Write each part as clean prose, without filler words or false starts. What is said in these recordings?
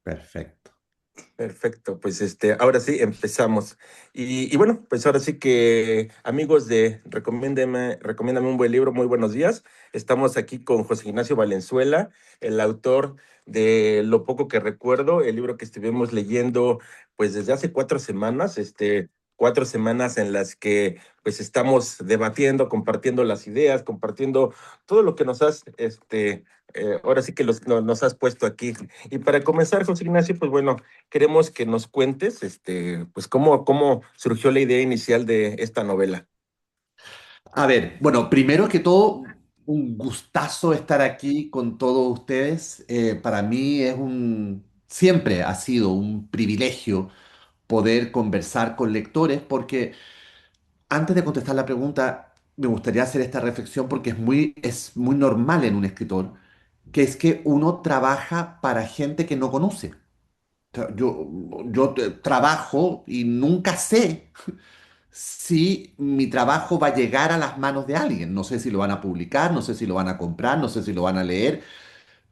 Perfecto. Perfecto, pues ahora sí empezamos. Y bueno, pues ahora sí que amigos de Recomiéndame un buen libro, muy buenos días. Estamos aquí con José Ignacio Valenzuela, el autor de Lo poco que recuerdo, el libro que estuvimos leyendo pues desde hace 4 semanas, 4 semanas en las que pues estamos debatiendo, compartiendo las ideas, compartiendo todo lo que nos has, ahora sí que nos has puesto aquí. Y para comenzar, José Ignacio, pues bueno, queremos que nos cuentes, pues cómo surgió la idea inicial de esta novela. A ver, bueno, primero que todo, un gustazo estar aquí con todos ustedes. Para mí siempre ha sido un privilegio poder conversar con lectores porque antes de contestar la pregunta, me gustaría hacer esta reflexión porque es muy normal en un escritor, que es que uno trabaja para gente que no conoce. O sea, yo trabajo y nunca sé si mi trabajo va a llegar a las manos de alguien. No sé si lo van a publicar, no sé si lo van a comprar, no sé si lo van a leer.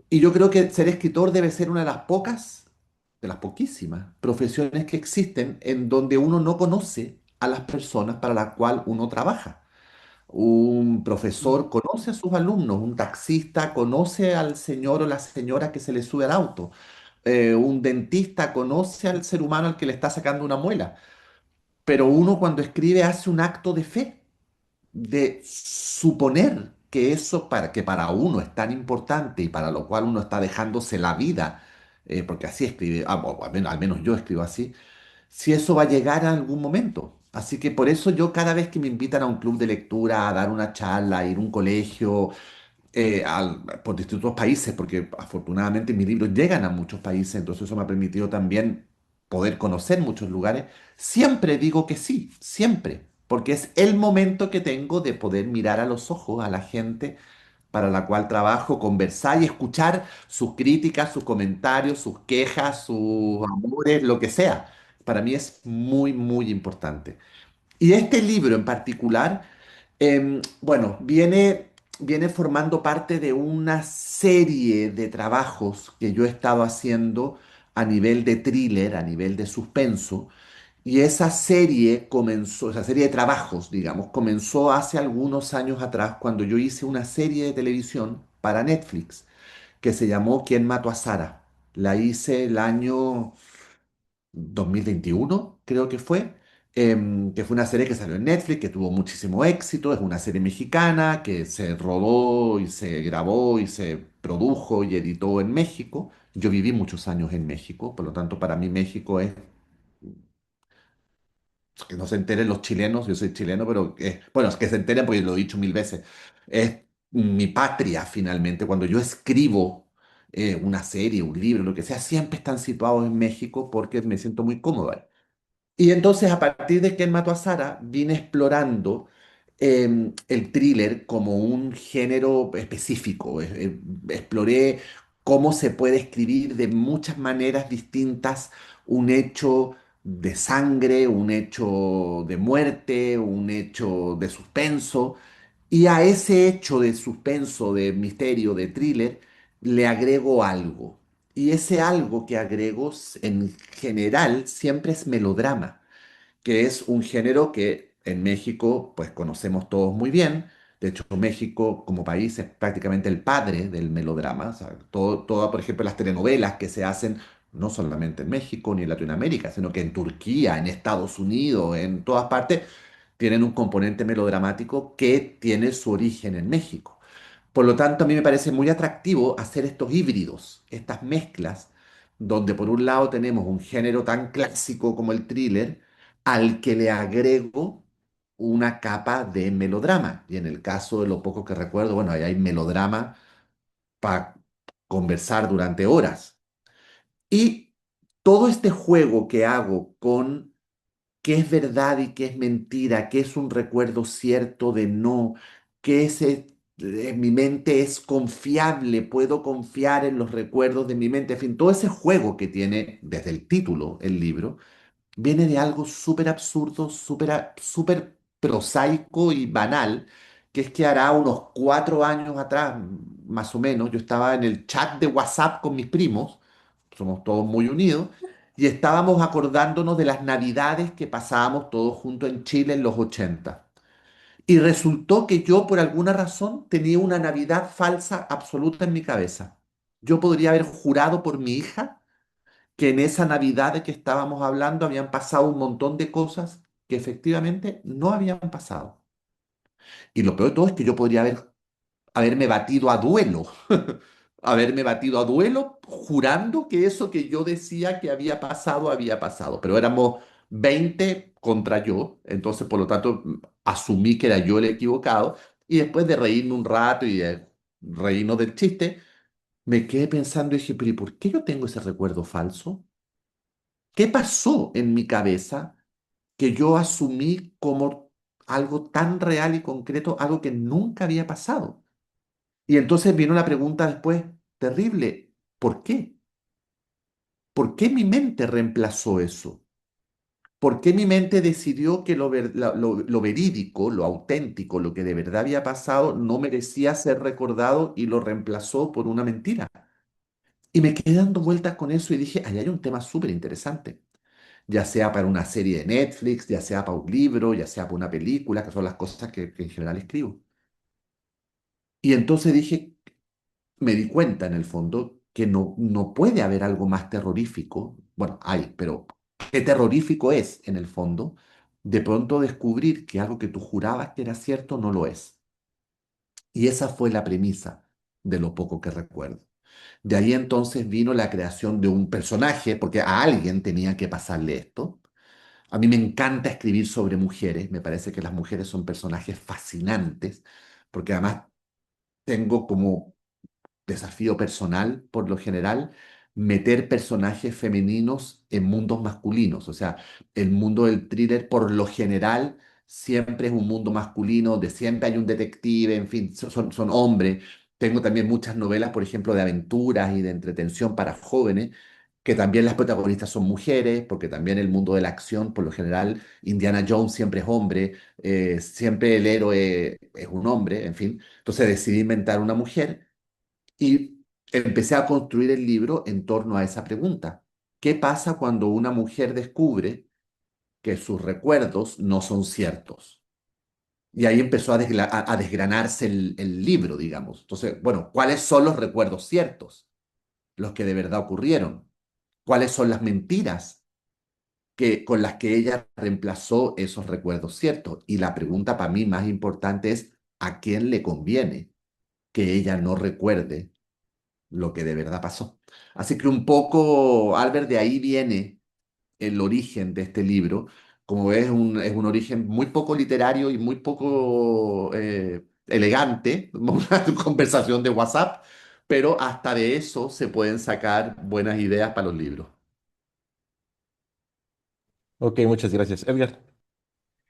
Y yo creo que ser escritor debe ser una de las pocas, de las poquísimas profesiones que existen en donde uno no conoce a las personas para las cuales uno trabaja. Un profesor conoce a sus alumnos, un taxista conoce al señor o la señora que se le sube al auto, un dentista conoce al ser humano al que le está sacando una muela. Pero uno cuando escribe hace un acto de fe, de suponer que eso que para uno es tan importante y para lo cual uno está dejándose la vida, porque así escribe, o al menos yo escribo así, si eso va a llegar a algún momento. Así que por eso yo cada vez que me invitan a un club de lectura, a dar una charla, a ir a un colegio, por distintos países, porque afortunadamente mis libros llegan a muchos países, entonces eso me ha permitido también poder conocer muchos lugares. Siempre digo que sí, siempre, porque es el momento que tengo de poder mirar a los ojos a la gente para la cual trabajo, conversar y escuchar sus críticas, sus comentarios, sus quejas, sus amores, lo que sea. Para mí es muy, muy importante. Y este libro en particular, bueno, viene formando parte de una serie de trabajos que yo he estado haciendo a nivel de thriller, a nivel de suspenso. Y esa serie comenzó, esa serie de trabajos, digamos, comenzó hace algunos años atrás cuando yo hice una serie de televisión para Netflix que se llamó ¿Quién mató a Sara? La hice el año 2021 creo que fue una serie que salió en Netflix, que tuvo muchísimo éxito, es una serie mexicana que se rodó y se grabó y se produjo y editó en México. Yo viví muchos años en México, por lo tanto para mí México es, que no se enteren los chilenos, yo soy chileno, pero bueno, es que se enteren porque lo he dicho mil veces, es mi patria finalmente. Cuando yo escribo una serie, un libro, lo que sea, siempre están situados en México porque me siento muy cómodo ahí. Y entonces, a partir de Quién mató a Sara, vine explorando el thriller como un género específico. Exploré cómo se puede escribir de muchas maneras distintas un hecho de sangre, un hecho de muerte, un hecho de suspenso. Y a ese hecho de suspenso, de misterio, de thriller, le agrego algo. Y ese algo que agrego en general siempre es melodrama, que es un género que en México pues conocemos todos muy bien. De hecho, México como país es prácticamente el padre del melodrama. O sea, por ejemplo, las telenovelas que se hacen no solamente en México ni en Latinoamérica, sino que en Turquía, en Estados Unidos, en todas partes, tienen un componente melodramático que tiene su origen en México. Por lo tanto, a mí me parece muy atractivo hacer estos híbridos, estas mezclas, donde por un lado tenemos un género tan clásico como el thriller, al que le agrego una capa de melodrama. Y en el caso de lo poco que recuerdo, bueno, ahí hay melodrama para conversar durante horas. Y todo este juego que hago con qué es verdad y qué es mentira, qué es un recuerdo cierto de no, mi mente es confiable, puedo confiar en los recuerdos de mi mente, en fin, todo ese juego que tiene desde el título el libro, viene de algo súper absurdo, súper prosaico y banal, que es que hará unos 4 años atrás, más o menos, yo estaba en el chat de WhatsApp con mis primos, somos todos muy unidos, y estábamos acordándonos de las navidades que pasábamos todos juntos en Chile en los 80. Y resultó que yo, por alguna razón, tenía una Navidad falsa absoluta en mi cabeza. Yo podría haber jurado por mi hija que en esa Navidad de que estábamos hablando habían pasado un montón de cosas que efectivamente no habían pasado. Y lo peor de todo es que yo podría haberme batido a duelo, haberme batido a duelo jurando que eso que yo decía que había pasado. Pero éramos 20 contra yo, entonces por lo tanto asumí que era yo el equivocado. Y después de reírme un rato y de reírnos del chiste, me quedé pensando y dije, pero ¿y por qué yo tengo ese recuerdo falso? ¿Qué pasó en mi cabeza que yo asumí como algo tan real y concreto, algo que nunca había pasado? Y entonces vino la pregunta después, terrible, ¿por qué? ¿Por qué mi mente reemplazó eso? ¿Por qué mi mente decidió que lo verídico, lo auténtico, lo que de verdad había pasado, no merecía ser recordado y lo reemplazó por una mentira? Y me quedé dando vueltas con eso y dije, ahí hay un tema súper interesante, ya sea para una serie de Netflix, ya sea para un libro, ya sea para una película, que son las cosas que en general escribo. Y entonces dije, me di cuenta en el fondo que no puede haber algo más terrorífico. Bueno, hay, pero ¿qué terrorífico es en el fondo? De pronto descubrir que algo que tú jurabas que era cierto no lo es. Y esa fue la premisa de lo poco que recuerdo. De ahí entonces vino la creación de un personaje, porque a alguien tenía que pasarle esto. A mí me encanta escribir sobre mujeres, me parece que las mujeres son personajes fascinantes, porque además tengo como desafío personal, por lo general, meter personajes femeninos en mundos masculinos. O sea, el mundo del thriller, por lo general, siempre es un mundo masculino, donde siempre hay un detective, en fin, son hombres. Tengo también muchas novelas, por ejemplo, de aventuras y de entretención para jóvenes, que también las protagonistas son mujeres, porque también el mundo de la acción, por lo general, Indiana Jones siempre es hombre, siempre el héroe es un hombre, en fin. Entonces decidí inventar una mujer y empecé a construir el libro en torno a esa pregunta. ¿Qué pasa cuando una mujer descubre que sus recuerdos no son ciertos? Y ahí empezó a desgranarse el libro, digamos. Entonces, bueno, ¿cuáles son los recuerdos ciertos? Los que de verdad ocurrieron. ¿Cuáles son las mentiras con las que ella reemplazó esos recuerdos ciertos? Y la pregunta para mí más importante es, ¿a quién le conviene que ella no recuerde lo que de verdad pasó? Así que un poco, Albert, de ahí viene el origen de este libro. Como ves, es un origen muy poco literario y muy poco elegante, una conversación de WhatsApp, pero hasta de eso se pueden sacar buenas ideas para los libros. Ok, muchas gracias. Edgar.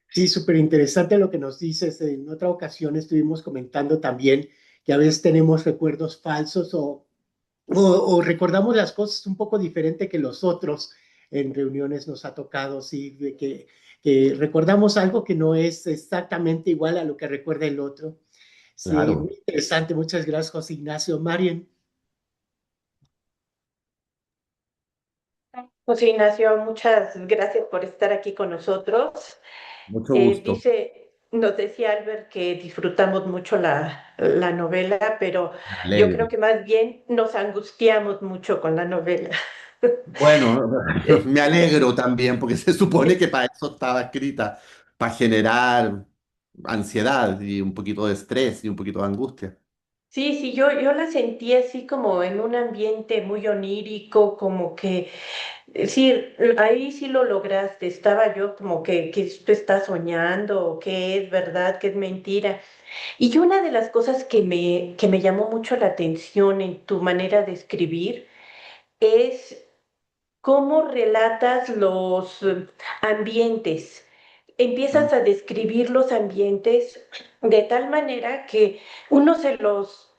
Sí, súper interesante lo que nos dices. En otra ocasión estuvimos comentando también que a veces tenemos recuerdos falsos o recordamos las cosas un poco diferente que los otros. En reuniones nos ha tocado, sí, que recordamos algo que no es exactamente igual a lo que recuerda el otro. Sí, muy Claro. interesante. Muchas gracias, José Ignacio. Marian. José Ignacio, muchas gracias por estar aquí con nosotros. Mucho gusto. Nos decía Albert que disfrutamos mucho la novela, pero Me yo creo alegro. que más bien nos angustiamos mucho con la novela. Bueno, Eh, me alegro también, porque se supone eh, que para eso estaba escrita, para generar ansiedad y un poquito de estrés y un poquito de angustia. Sí, sí, yo la sentí así como en un ambiente muy onírico, como que, sí, ahí sí lo lograste, estaba yo como que esto está soñando, o que es verdad, que es mentira. Y una de las cosas que me llamó mucho la atención en tu manera de escribir es cómo relatas los ambientes. Mm. Empiezas a describir los ambientes de tal manera que uno se los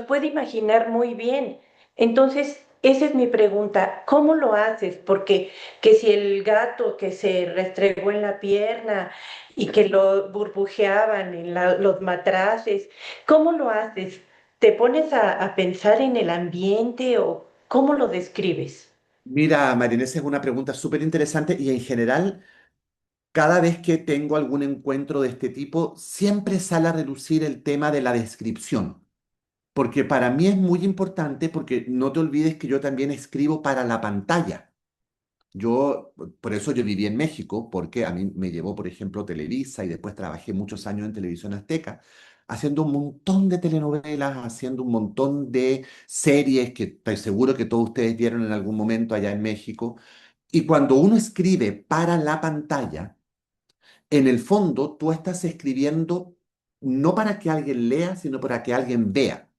puede imaginar muy bien. Entonces, esa es mi pregunta, ¿cómo lo haces? Porque que si el gato que se restregó en la pierna y que lo burbujeaban en los matraces, ¿cómo lo haces? ¿Te pones a pensar en el ambiente o ¿Cómo lo describes? Mira, Marina, esa es una pregunta súper interesante y en general, cada vez que tengo algún encuentro de este tipo, siempre sale a relucir el tema de la descripción. Porque para mí es muy importante, porque no te olvides que yo también escribo para la pantalla. Yo, por eso yo viví en México, porque a mí me llevó, por ejemplo, Televisa y después trabajé muchos años en Televisión Azteca, haciendo un montón de telenovelas, haciendo un montón de series que estoy seguro que todos ustedes vieron en algún momento allá en México. Y cuando uno escribe para la pantalla, en el fondo tú estás escribiendo no para que alguien lea, sino para que alguien vea.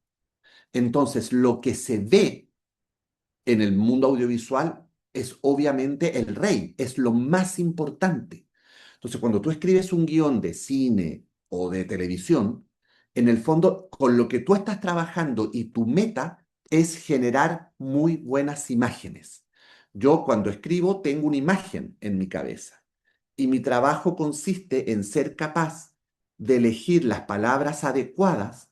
Entonces, lo que se ve en el mundo audiovisual es obviamente el rey, es lo más importante. Entonces, cuando tú escribes un guión de cine o de televisión, en el fondo, con lo que tú estás trabajando y tu meta es generar muy buenas imágenes. Yo cuando escribo tengo una imagen en mi cabeza y mi trabajo consiste en ser capaz de elegir las palabras adecuadas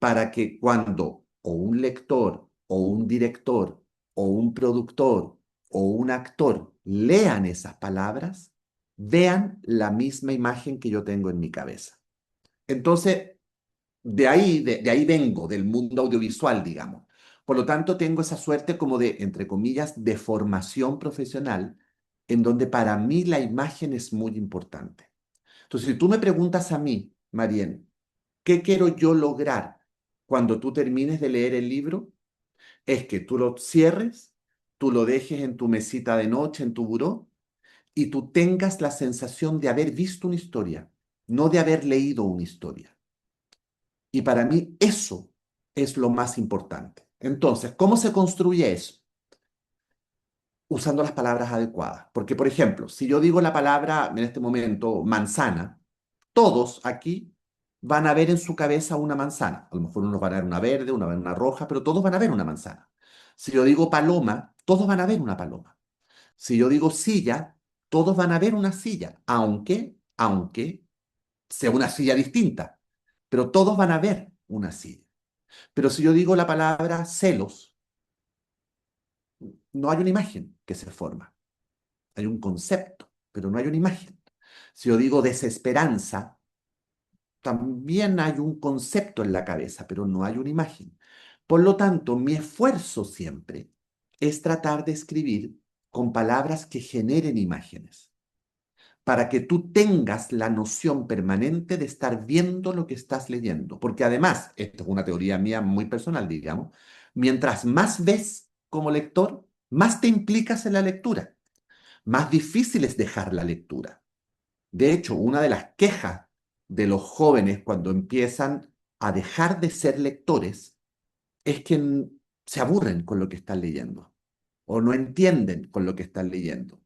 para que cuando o un lector o un director o un productor o un actor lean esas palabras, vean la misma imagen que yo tengo en mi cabeza. Entonces, de ahí vengo, del mundo audiovisual, digamos. Por lo tanto, tengo esa suerte como de, entre comillas, de formación profesional, en donde para mí la imagen es muy importante. Entonces, si tú me preguntas a mí, Marién, ¿qué quiero yo lograr cuando tú termines de leer el libro? Es que tú lo cierres, tú lo dejes en tu mesita de noche, en tu buró, y tú tengas la sensación de haber visto una historia, no de haber leído una historia. Y para mí eso es lo más importante. Entonces, ¿cómo se construye eso? Usando las palabras adecuadas. Porque, por ejemplo, si yo digo la palabra en este momento manzana, todos aquí van a ver en su cabeza una manzana. A lo mejor unos van a ver una verde, una van a ver una roja, pero todos van a ver una manzana. Si yo digo paloma, todos van a ver una paloma. Si yo digo silla, todos van a ver una silla, aunque sea una silla distinta, pero todos van a ver una silla. Pero si yo digo la palabra celos, no hay una imagen que se forma. Hay un concepto, pero no hay una imagen. Si yo digo desesperanza, también hay un concepto en la cabeza, pero no hay una imagen. Por lo tanto, mi esfuerzo siempre es tratar de escribir con palabras que generen imágenes, para que tú tengas la noción permanente de estar viendo lo que estás leyendo. Porque además, esto es una teoría mía muy personal, digamos, mientras más ves como lector, más te implicas en la lectura, más difícil es dejar la lectura. De hecho, una de las quejas de los jóvenes cuando empiezan a dejar de ser lectores es que se aburren con lo que están leyendo o no entienden con lo que están leyendo.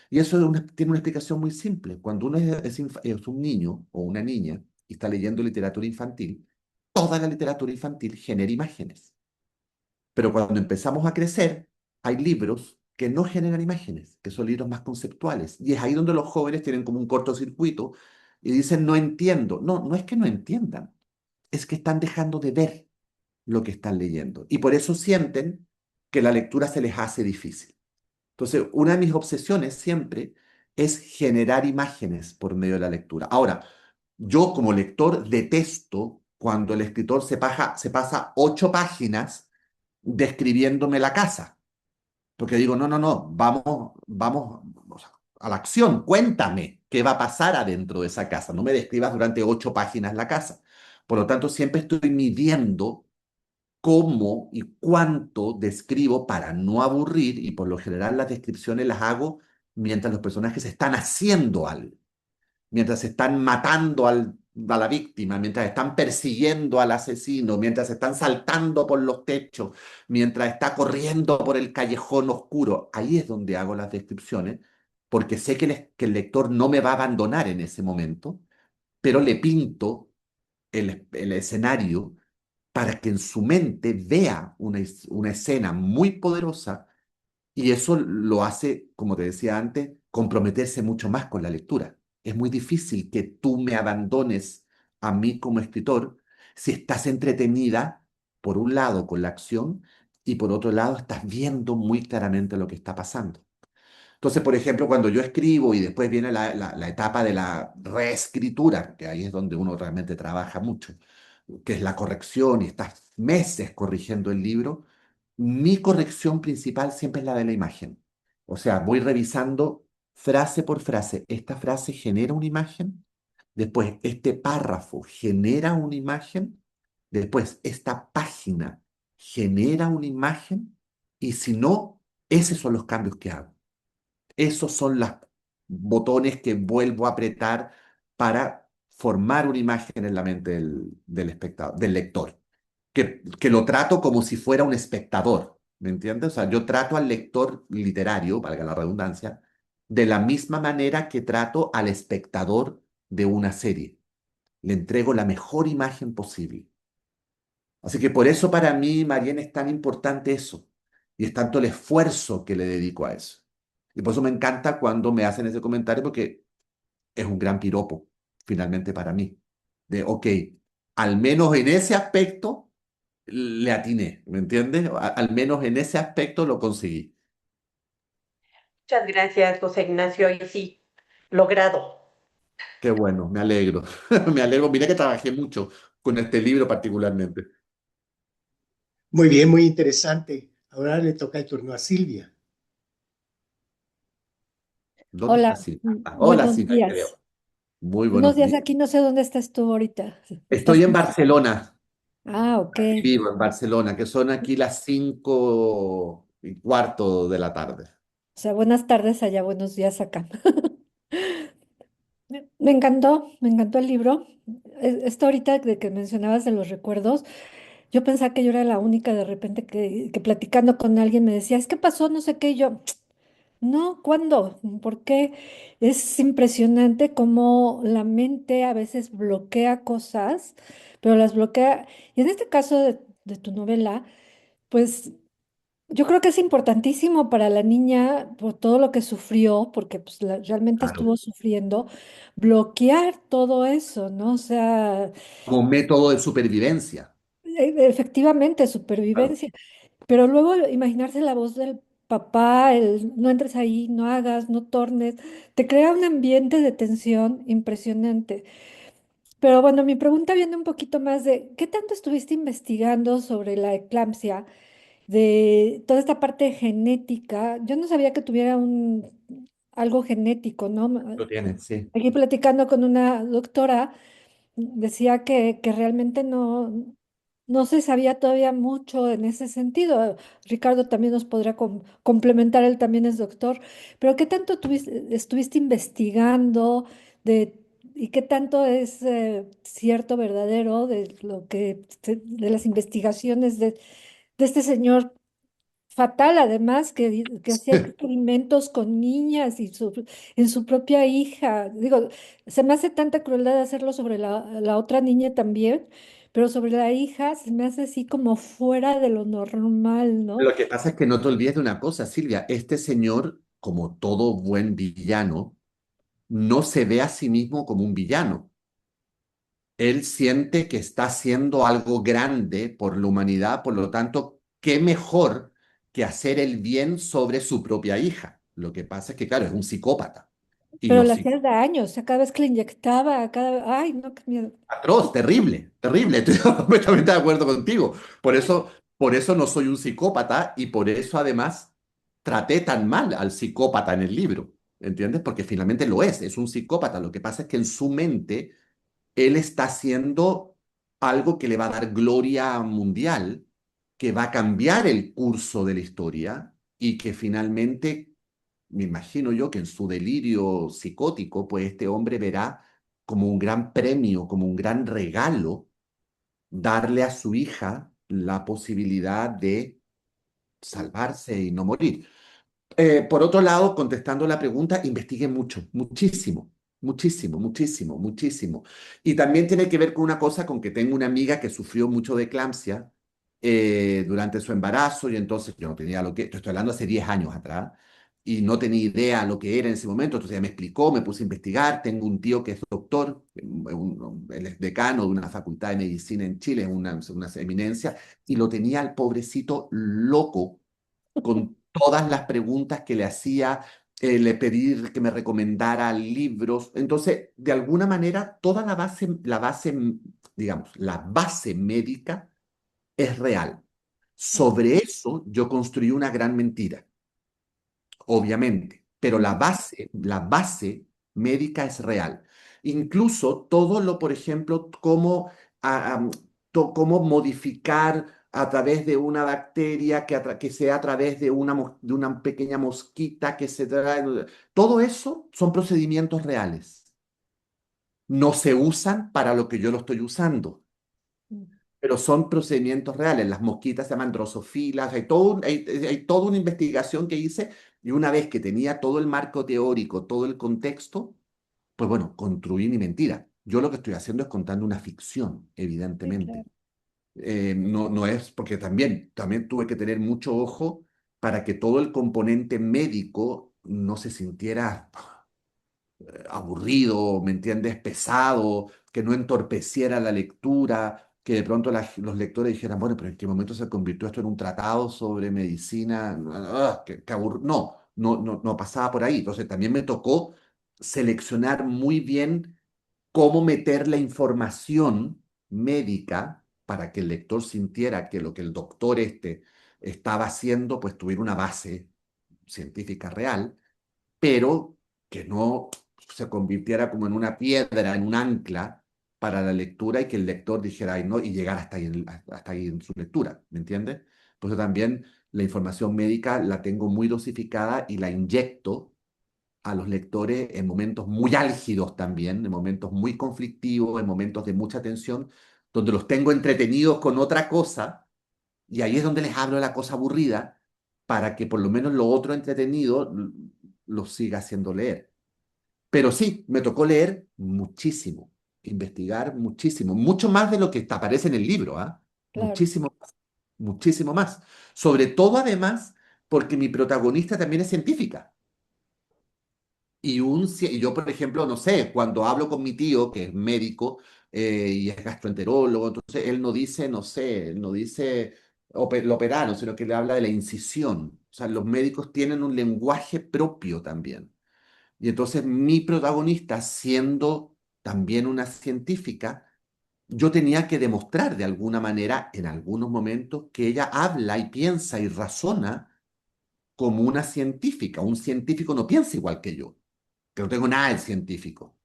Y eso tiene una explicación muy simple. Cuando uno es un niño o una niña y está leyendo literatura infantil, toda la literatura infantil genera imágenes. Pero cuando empezamos a crecer, hay libros que no generan imágenes, que son libros más conceptuales. Y es ahí donde los jóvenes tienen como un cortocircuito y dicen, no entiendo. No, no es que no entiendan, es que están dejando de ver lo que están leyendo. Y por eso sienten que la lectura se les hace difícil. Entonces, una de mis obsesiones siempre es generar imágenes por medio de la lectura. Ahora, yo como lector detesto cuando el escritor se pasa 8 páginas describiéndome la casa. Porque digo, no, no, no, vamos o sea, a la acción, cuéntame qué va a pasar adentro de esa casa. No me describas durante 8 páginas la casa. Por lo tanto, siempre estoy midiendo cómo y cuánto describo para no aburrir y por lo general las descripciones las hago mientras los personajes están haciendo algo, mientras están matando a la víctima, mientras están persiguiendo al asesino, mientras están saltando por los techos, mientras está corriendo por el callejón oscuro. Ahí es donde hago las descripciones, porque sé que el lector no me va a abandonar en ese momento, pero le pinto el escenario para que en su mente vea una escena muy poderosa y eso lo hace, como te decía antes, comprometerse mucho más con la lectura. Es muy difícil que tú me abandones a mí como escritor si estás entretenida, por un lado, con la acción y por otro lado estás viendo muy claramente lo que está pasando. Entonces, por ejemplo, cuando yo escribo y después viene la etapa de la reescritura, que ahí es donde uno realmente trabaja mucho, que es la corrección y estás meses corrigiendo el libro, mi corrección principal siempre es la de la imagen. O sea, voy revisando frase por frase. Esta frase genera una imagen, después este párrafo genera una imagen, después esta página genera una imagen, y si no, esos son los cambios que hago. Esos son los botones que vuelvo a apretar para formar una imagen en la mente del espectador, del lector, que lo trato como si fuera un espectador, ¿me entiendes? O sea, yo trato al lector literario, valga la redundancia, de la misma manera que trato al espectador de una serie. Le entrego la mejor imagen posible. Así que por eso para mí, Mariana, es tan importante eso. Y es tanto el esfuerzo que le dedico a eso. Y por eso me encanta cuando me hacen ese comentario, porque es un gran piropo, finalmente para mí. De, ok, al menos en ese aspecto le atiné, ¿me entiendes? Al menos en ese aspecto lo conseguí. Muchas gracias, José Ignacio. Y sí, logrado. Qué bueno, me alegro. Me alegro. Mira que trabajé mucho con este libro particularmente. Muy bien, muy interesante. Ahora le toca el turno a Silvia. ¿Dónde está Hola, Silvia? Ah, hola, buenos Silvia, te veo. días. Muy Buenos buenos días, días. aquí no sé dónde estás tú ahorita. Estoy ¿Estás? en Barcelona. Ah, ok. Vivo en Barcelona, que son aquí las 5:15 de la tarde. O sea, buenas tardes allá, buenos días acá. Me encantó el libro. Esto ahorita de que mencionabas de los recuerdos, yo pensaba que yo era la única de repente que platicando con alguien me decía, es que pasó no sé qué, y yo, no, ¿cuándo? ¿Por qué? Es impresionante cómo la mente a veces bloquea cosas, pero las bloquea. Y en este caso de tu novela, pues yo creo que es importantísimo para la niña por todo lo que sufrió, porque pues, realmente Claro. estuvo sufriendo, bloquear todo eso, ¿no? O sea, Como método de supervivencia. efectivamente, Claro. supervivencia. Pero luego imaginarse la voz del papá, el no entres ahí, no hagas, no tornes, te crea un ambiente de tensión impresionante. Pero bueno, mi pregunta viene un poquito más de, ¿qué tanto estuviste investigando sobre la eclampsia, de toda esta parte genética? Yo no sabía que tuviera algo genético, ¿no? Lo tienen, sí. Aquí platicando con una doctora, decía que realmente no se sabía todavía mucho en ese sentido. Ricardo también nos podrá complementar, él también es doctor, pero ¿qué tanto estuviste investigando de, y qué tanto es cierto, verdadero de lo de las investigaciones de este señor fatal, además, que hacía experimentos con niñas y en su propia hija? Digo, se me hace tanta crueldad hacerlo sobre la otra niña también, pero sobre la hija se me hace así como fuera de lo normal, ¿no? Lo que pasa es que no te olvides de una cosa, Silvia. Este señor, como todo buen villano, no se ve a sí mismo como un villano. Él siente que está haciendo algo grande por la humanidad, por lo tanto, ¿qué mejor que hacer el bien sobre su propia hija? Lo que pasa es que, claro, es un psicópata. Y Pero los le hacía daño, o sea, cada vez que le inyectaba, ay, no, qué miedo. atroz, terrible, terrible. Estoy completamente de acuerdo contigo. Por eso no soy un psicópata y por eso además traté tan mal al psicópata en el libro. ¿Entiendes? Porque finalmente lo es un psicópata. Lo que pasa es que en su mente él está haciendo algo que le va a dar gloria mundial, que va a cambiar el curso de la historia y que finalmente, me imagino yo que en su delirio psicótico, pues este hombre verá como un gran premio, como un gran regalo, darle a su hija la posibilidad de salvarse y no morir. Por otro lado, contestando la pregunta, investigué mucho, muchísimo, muchísimo, muchísimo, muchísimo. Y también tiene que ver con una cosa, con que tengo una amiga que sufrió mucho de eclampsia durante su embarazo y entonces yo no tenía lo que, te estoy hablando hace 10 años atrás, y no tenía idea lo que era en ese momento, entonces ella me explicó, me puse a investigar, tengo un tío que es doctor, él es decano de una facultad de medicina en Chile, es una eminencia, y lo tenía al pobrecito loco con todas las preguntas que le hacía, le pedí que me recomendara libros. Entonces, de alguna manera, toda digamos, la base médica es real. Sobre eso yo construí una gran mentira, obviamente, pero la base médica es real. Incluso todo lo, por ejemplo, cómo modificar a través de una bacteria, que sea a través de de una pequeña mosquita que se trae. Todo eso son procedimientos reales. No se usan para lo que yo lo estoy usando, pero son procedimientos reales. Las mosquitas se llaman drosofilas, hay toda una investigación que hice y una vez que tenía todo el marco teórico, todo el contexto, pues bueno, construí mi mentira. Yo lo que estoy haciendo es contando una ficción, Sí, claro, evidentemente. No es porque también tuve que tener mucho ojo para que todo el componente médico no se sintiera aburrido, ¿me entiendes? Pesado, que no entorpeciera la lectura, que de pronto los lectores dijeran, bueno, pero ¿en qué momento se convirtió esto en un tratado sobre medicina? No pasaba por ahí. Entonces también me tocó seleccionar muy bien cómo meter la información médica para que el lector sintiera que lo que el doctor estaba haciendo, pues tuviera una base científica real, pero que no se convirtiera como en una piedra, en un ancla para la lectura y que el lector dijera, ay, no, y llegar hasta ahí en su lectura, ¿me entiendes? Por eso también la información médica la tengo muy dosificada y la inyecto a los lectores en momentos muy álgidos también, en momentos muy conflictivos, en momentos de mucha tensión, donde los tengo entretenidos con otra cosa, y ahí es donde les hablo de la cosa aburrida, para que por lo menos lo otro entretenido los siga haciendo leer. Pero sí, me tocó leer muchísimo, investigar muchísimo, mucho más de lo que aparece en el libro, ¿ah? claro. Muchísimo más. Sobre todo, además, porque mi protagonista también es científica. Y yo, por ejemplo, no sé, cuando hablo con mi tío, que es médico y es gastroenterólogo, entonces él no dice, no sé, no dice lo operano, sino que le habla de la incisión. O sea, los médicos tienen un lenguaje propio también. Y entonces mi protagonista, siendo también una científica, yo tenía que demostrar de alguna manera, en algunos momentos, que ella habla y piensa y razona como una científica. Un científico no piensa igual que no tengo nada de científico,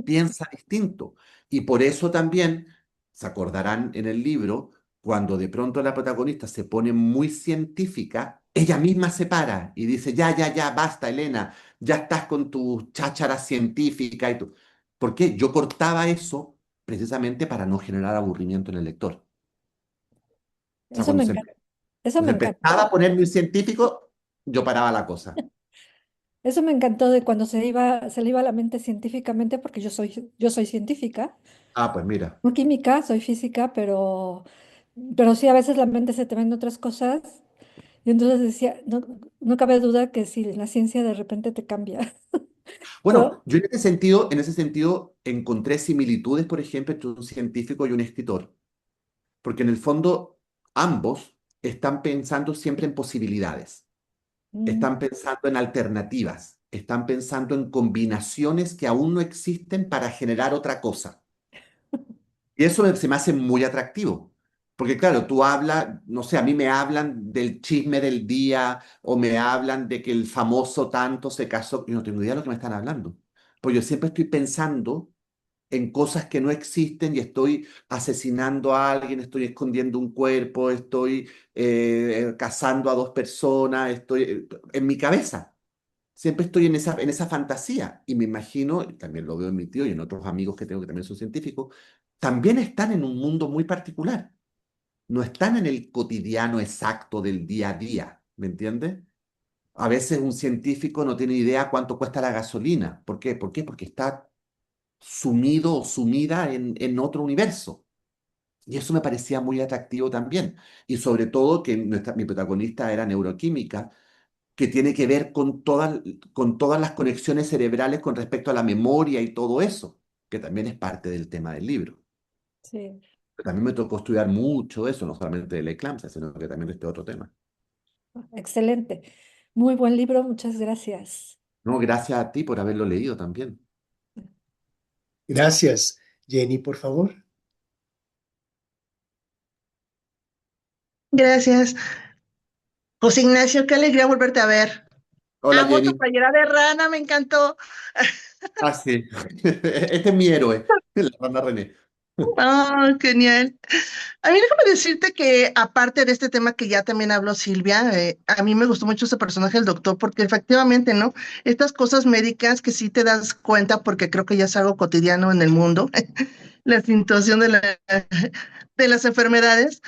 piensa distinto. Y por eso también, se acordarán en el libro, cuando de pronto la protagonista se pone muy científica, ella misma se para y dice, ya, ya, ya, basta, Elena, ya estás con tu cháchara científica y tú. ¿Por qué? Yo cortaba eso precisamente para no generar aburrimiento en el lector. O sea, Eso me encanta. Eso me cuando se empezaba a encantó. poner muy científico, yo paraba la cosa. Eso me encantó de cuando se le iba la mente científicamente, porque yo soy científica, Ah, pues mira. no química, soy física, pero sí a veces la mente se te ven otras cosas. Y entonces decía, no, no cabe duda que si la ciencia de repente te cambia. Bueno, Pero, yo en ese sentido encontré similitudes, por ejemplo, entre un científico y un escritor, porque en el fondo ambos están pensando siempre en posibilidades, mm, están pensando en alternativas, están pensando en combinaciones que aún no existen para generar otra cosa. Y eso se me hace muy atractivo. Porque claro, tú hablas, no sé, a mí me hablan del chisme del día o me hablan de que el famoso tanto se casó. Yo no tengo idea de lo que me están hablando. Pues yo siempre estoy pensando en cosas que no existen y estoy asesinando a alguien, estoy escondiendo un cuerpo, estoy casando a dos personas, estoy en mi cabeza. Siempre estoy en esa fantasía y me imagino, y también lo veo en mi tío y en otros amigos que tengo que también son científicos, también están en un mundo muy particular. No están en el cotidiano exacto del día a día, ¿me entiendes? A veces un científico no tiene idea cuánto cuesta la gasolina. ¿Por qué? ¿Por qué? Porque está sumido o sumida en otro universo. Y eso me parecía muy atractivo también. Y sobre todo que mi protagonista era neuroquímica, que tiene que ver con todas las conexiones cerebrales con respecto a la memoria y todo eso, que también es parte del tema del libro. Sí, Pero también me tocó estudiar mucho eso, no solamente de la eclampsia, sino que también de este otro tema. excelente. Muy buen libro, muchas gracias. No, gracias a ti por haberlo leído también. Gracias. Jenny, por favor. Gracias. José Ignacio, qué alegría volverte a ver. Hola Amo tu Jenny. playera de rana, me encantó. Ah, sí. Este es mi héroe, la Rana René. Oh, genial. A mí déjame decirte que aparte de este tema que ya también habló Silvia, a mí me gustó mucho este personaje del doctor porque efectivamente, ¿no? Estas cosas médicas que sí te das cuenta porque creo que ya es algo cotidiano en el mundo, la situación de las enfermedades,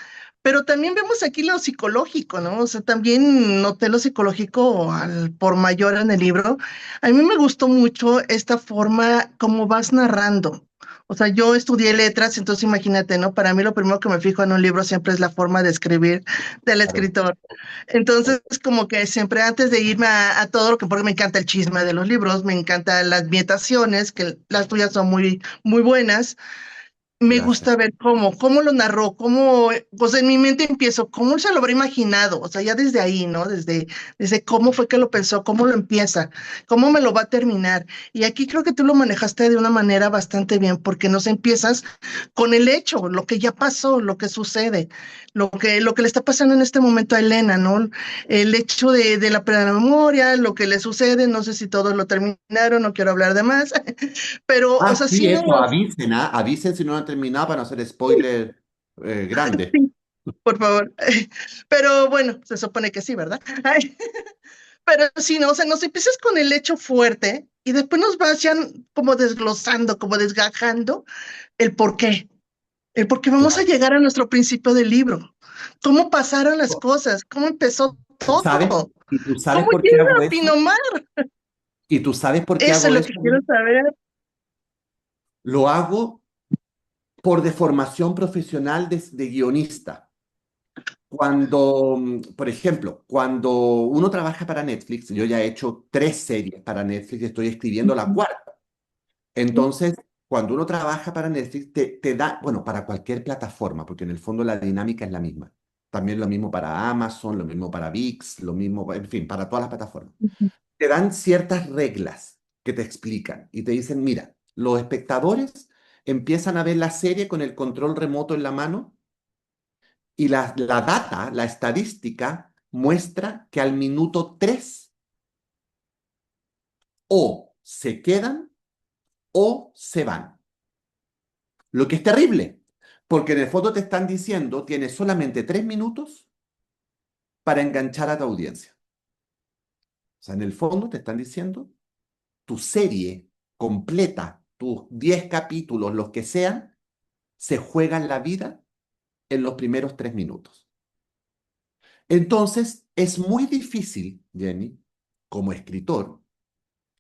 pero también vemos aquí lo psicológico, ¿no? O sea, también noté lo psicológico al por mayor en el libro. A mí me gustó mucho esta forma como vas narrando. O sea, yo estudié letras, entonces imagínate, ¿no? Para mí lo primero que me fijo en un libro siempre es la forma de escribir del Claro. escritor. Entonces, como que siempre antes de irme a todo lo que, porque me encanta el chisme de los libros, me encantan las ambientaciones, que las tuyas son muy buenas. Me Gracias. gusta ver cómo lo narró, cómo, pues en mi mente empiezo, cómo se lo habrá imaginado, o sea, ya desde ahí, ¿no? Desde cómo fue que lo pensó, cómo lo empieza, cómo me lo va a terminar. Y aquí creo que tú lo manejaste de una manera bastante bien, porque nos empiezas con el hecho, lo que ya pasó, lo que sucede, lo que le está pasando en este momento a Elena, ¿no? El hecho de la pérdida de la memoria, lo que le sucede, no sé si todos lo terminaron, no quiero hablar de más, pero, o Ah, sea, sí, sí, no, eso, avisen, ¿ah? Avisen si no han terminado para no hacer spoiler grande. sí, por favor. Pero bueno, se supone que sí, ¿verdad? Ay, pero sí, no, o sea, nos empiezas con el hecho fuerte y después nos vas ya como desglosando, como desgajando el por qué. El por qué vamos a Claro. llegar a nuestro principio del libro. ¿Cómo pasaron las cosas? ¿Cómo empezó ¿Sabes? todo? ¿Y tú sabes ¿Cómo por qué llega hago a eso? Pinomar? ¿Y tú sabes por qué Eso es hago lo eso? que quiero saber. Lo hago por deformación profesional de guionista. Cuando, por ejemplo, cuando uno trabaja para Netflix, yo ya he hecho 3 series para Netflix y estoy escribiendo la cuarta. Entonces, cuando uno trabaja para Netflix, te da, bueno, para cualquier plataforma, porque en el fondo la dinámica es la misma. También lo mismo para Amazon, lo mismo para VIX, lo mismo, en fin, para todas las plataformas. Te dan ciertas reglas que te explican y te dicen, mira, los espectadores empiezan a ver la serie con el control remoto en la mano y la data, la estadística, muestra que al minuto 3 o se quedan o se van. Lo que es terrible, porque en el fondo te están diciendo, tienes solamente 3 minutos para enganchar a tu audiencia. O sea, en el fondo te están diciendo, tu serie completa, tus 10 capítulos, los que sean, se juegan la vida en los primeros 3 minutos. Entonces, es muy difícil, Jenny, como escritor,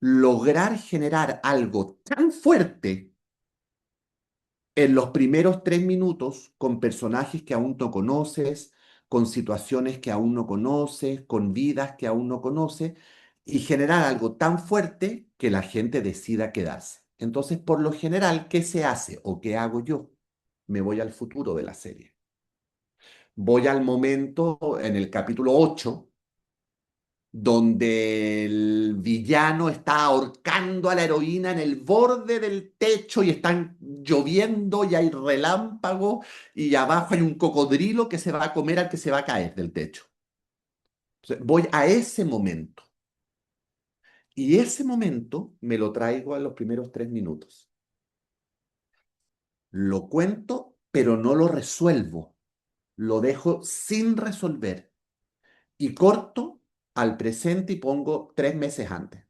lograr generar algo tan fuerte en los primeros 3 minutos con personajes que aún no conoces, con situaciones que aún no conoces, con vidas que aún no conoces, y generar algo tan fuerte que la gente decida quedarse. Entonces, por lo general, ¿qué se hace o qué hago yo? Me voy al futuro de la serie. Voy al momento en el capítulo 8 donde el villano está ahorcando a la heroína en el borde del techo y están lloviendo y hay relámpagos y abajo hay un cocodrilo que se va a comer al que se va a caer del techo. Entonces, voy a ese momento y ese momento me lo traigo a los primeros 3 minutos. Lo cuento, pero no lo resuelvo. Lo dejo sin resolver y corto al presente y pongo 3 meses antes.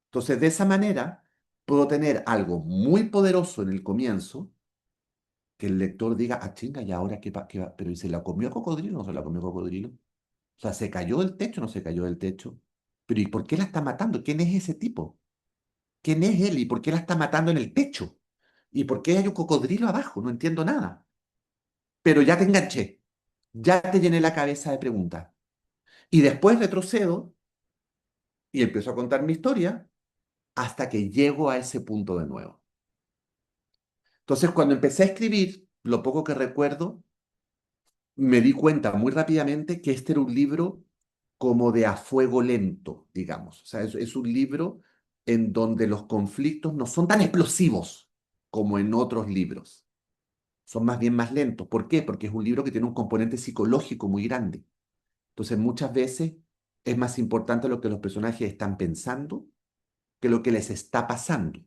Entonces, de esa manera, puedo tener algo muy poderoso en el comienzo, que el lector diga, ah, chinga, ¿y ahora qué va? Pero ¿y se la comió cocodrilo o no se la comió cocodrilo? O sea, ¿se cayó del techo o no se cayó del techo? Pero ¿y por qué la está matando? ¿Quién es ese tipo? ¿Quién es él? ¿Y por qué la está matando en el techo? ¿Y por qué hay un cocodrilo abajo? No entiendo nada. Pero ya te enganché, ya te llené la cabeza de preguntas. Y después retrocedo y empiezo a contar mi historia hasta que llego a ese punto de nuevo. Entonces, cuando empecé a escribir, lo poco que recuerdo, me di cuenta muy rápidamente que este era un libro como de a fuego lento, digamos. O sea, es un libro en donde los conflictos no son tan explosivos como en otros libros. Son más bien más lentos. ¿Por qué? Porque es un libro que tiene un componente psicológico muy grande. Entonces, muchas veces es más importante lo que los personajes están pensando que lo que les está pasando.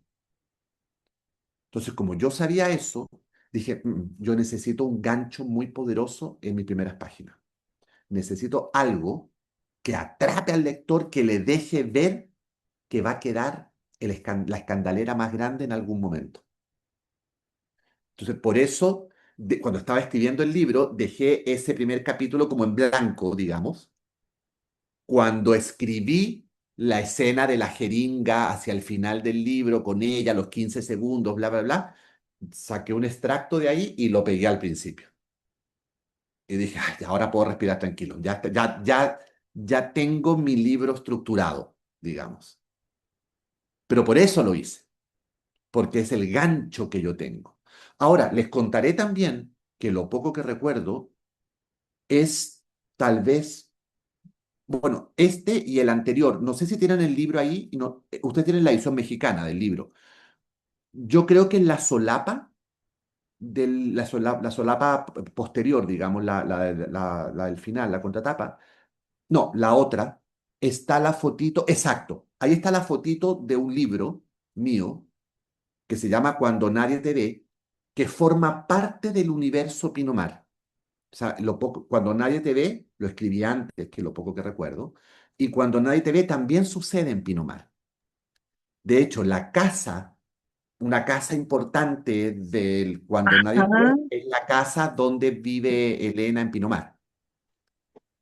Entonces, como yo sabía eso, dije, yo necesito un gancho muy poderoso en mis primeras páginas. Necesito algo que atrape al lector, que le deje ver que va a quedar la escandalera más grande en algún momento. Entonces, por eso, cuando estaba escribiendo el libro, dejé ese primer capítulo como en blanco, digamos. Cuando escribí la escena de la jeringa hacia el final del libro, con ella, los 15 segundos, bla, bla, bla, saqué un extracto de ahí y lo pegué al principio. Y dije, "Ay, ahora puedo respirar tranquilo. Ya tengo mi libro estructurado, digamos. Pero por eso lo hice, porque es el gancho que yo tengo. Ahora, les contaré también que lo poco que recuerdo es tal vez, bueno, este y el anterior. No sé si tienen el libro ahí, y no, ustedes tienen la edición mexicana del libro. Yo creo que en la solapa, la solapa posterior, digamos, la del final, la contratapa, no, la otra, está la fotito, exacto, ahí está la fotito de un libro mío que se llama Cuando nadie te ve, que forma parte del universo Pinomar. O sea, cuando nadie te ve, lo escribí antes, que lo poco que recuerdo, y cuando nadie te ve también sucede en Pinomar. De hecho, una casa importante del Cuando nadie te Ah, ve, es la casa donde vive Elena en Pinomar.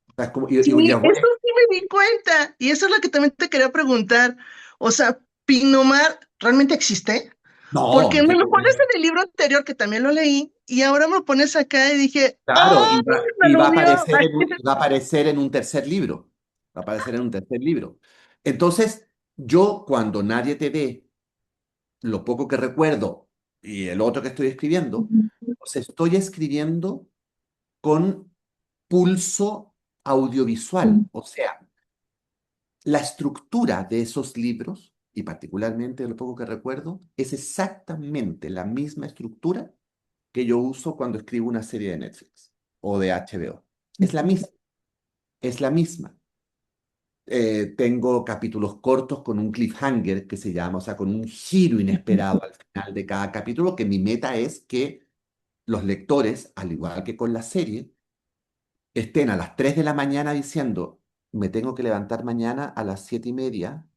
O sea, sí, les voy eso sí me di cuenta. Y eso es lo que también te quería preguntar. O sea, ¿Pinomar realmente existe? No, Porque me lo pones en el libro anterior, que también lo leí, y ahora me lo pones acá y dije, claro, ¡oh! Me y va a aludió. aparecer va a aparecer en un tercer libro. Va a aparecer en un tercer libro. Entonces, yo cuando nadie te ve, lo poco que recuerdo y el otro que estoy escribiendo, pues estoy escribiendo con pulso audiovisual. O sea, la estructura de esos libros, y particularmente lo poco que recuerdo, es exactamente la misma estructura que yo uso cuando escribo una serie de Netflix o de HBO. Es la misma, es la misma. Tengo capítulos cortos con un cliffhanger que se llama, o sea, con un giro inesperado al final de cada capítulo, que mi meta es que los lectores, al igual que con la serie, estén a las 3 de la mañana diciendo, me tengo que levantar mañana a las 7:30,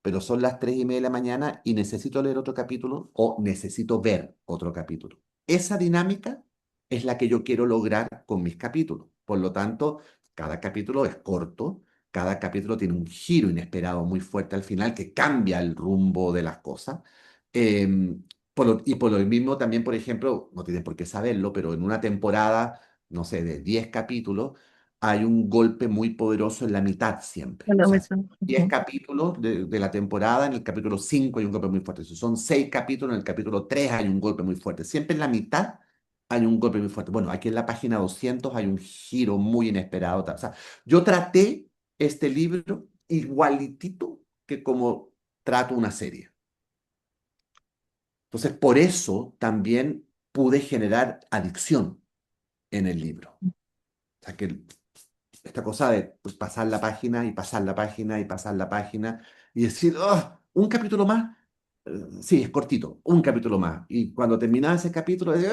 pero son las 3:30 de la mañana y necesito leer otro capítulo o necesito ver otro capítulo. Esa dinámica es la que yo quiero lograr con mis capítulos. Por lo tanto, cada capítulo es corto, cada capítulo tiene un giro inesperado muy fuerte al final que cambia el rumbo de las cosas. Y por lo mismo también, por ejemplo, no tienes por qué saberlo, pero en una temporada, no sé, de 10 capítulos, hay un golpe muy poderoso en la mitad siempre. O sea, 10 capítulos de la temporada, en el capítulo 5 hay un golpe muy fuerte. Si son 6 capítulos, en el capítulo 3 hay un golpe muy fuerte. Siempre en la mitad hay un golpe muy fuerte. Bueno, aquí en la página 200 hay un giro muy inesperado. O sea, yo traté este libro igualitito que como trato una serie. Entonces, por eso también pude generar adicción en el libro. O sea, que esta cosa de pues, pasar la página y pasar la página y pasar la página y decir, "Oh, un capítulo más". Sí, es cortito, un capítulo más. Y cuando terminaba ese capítulo, decía,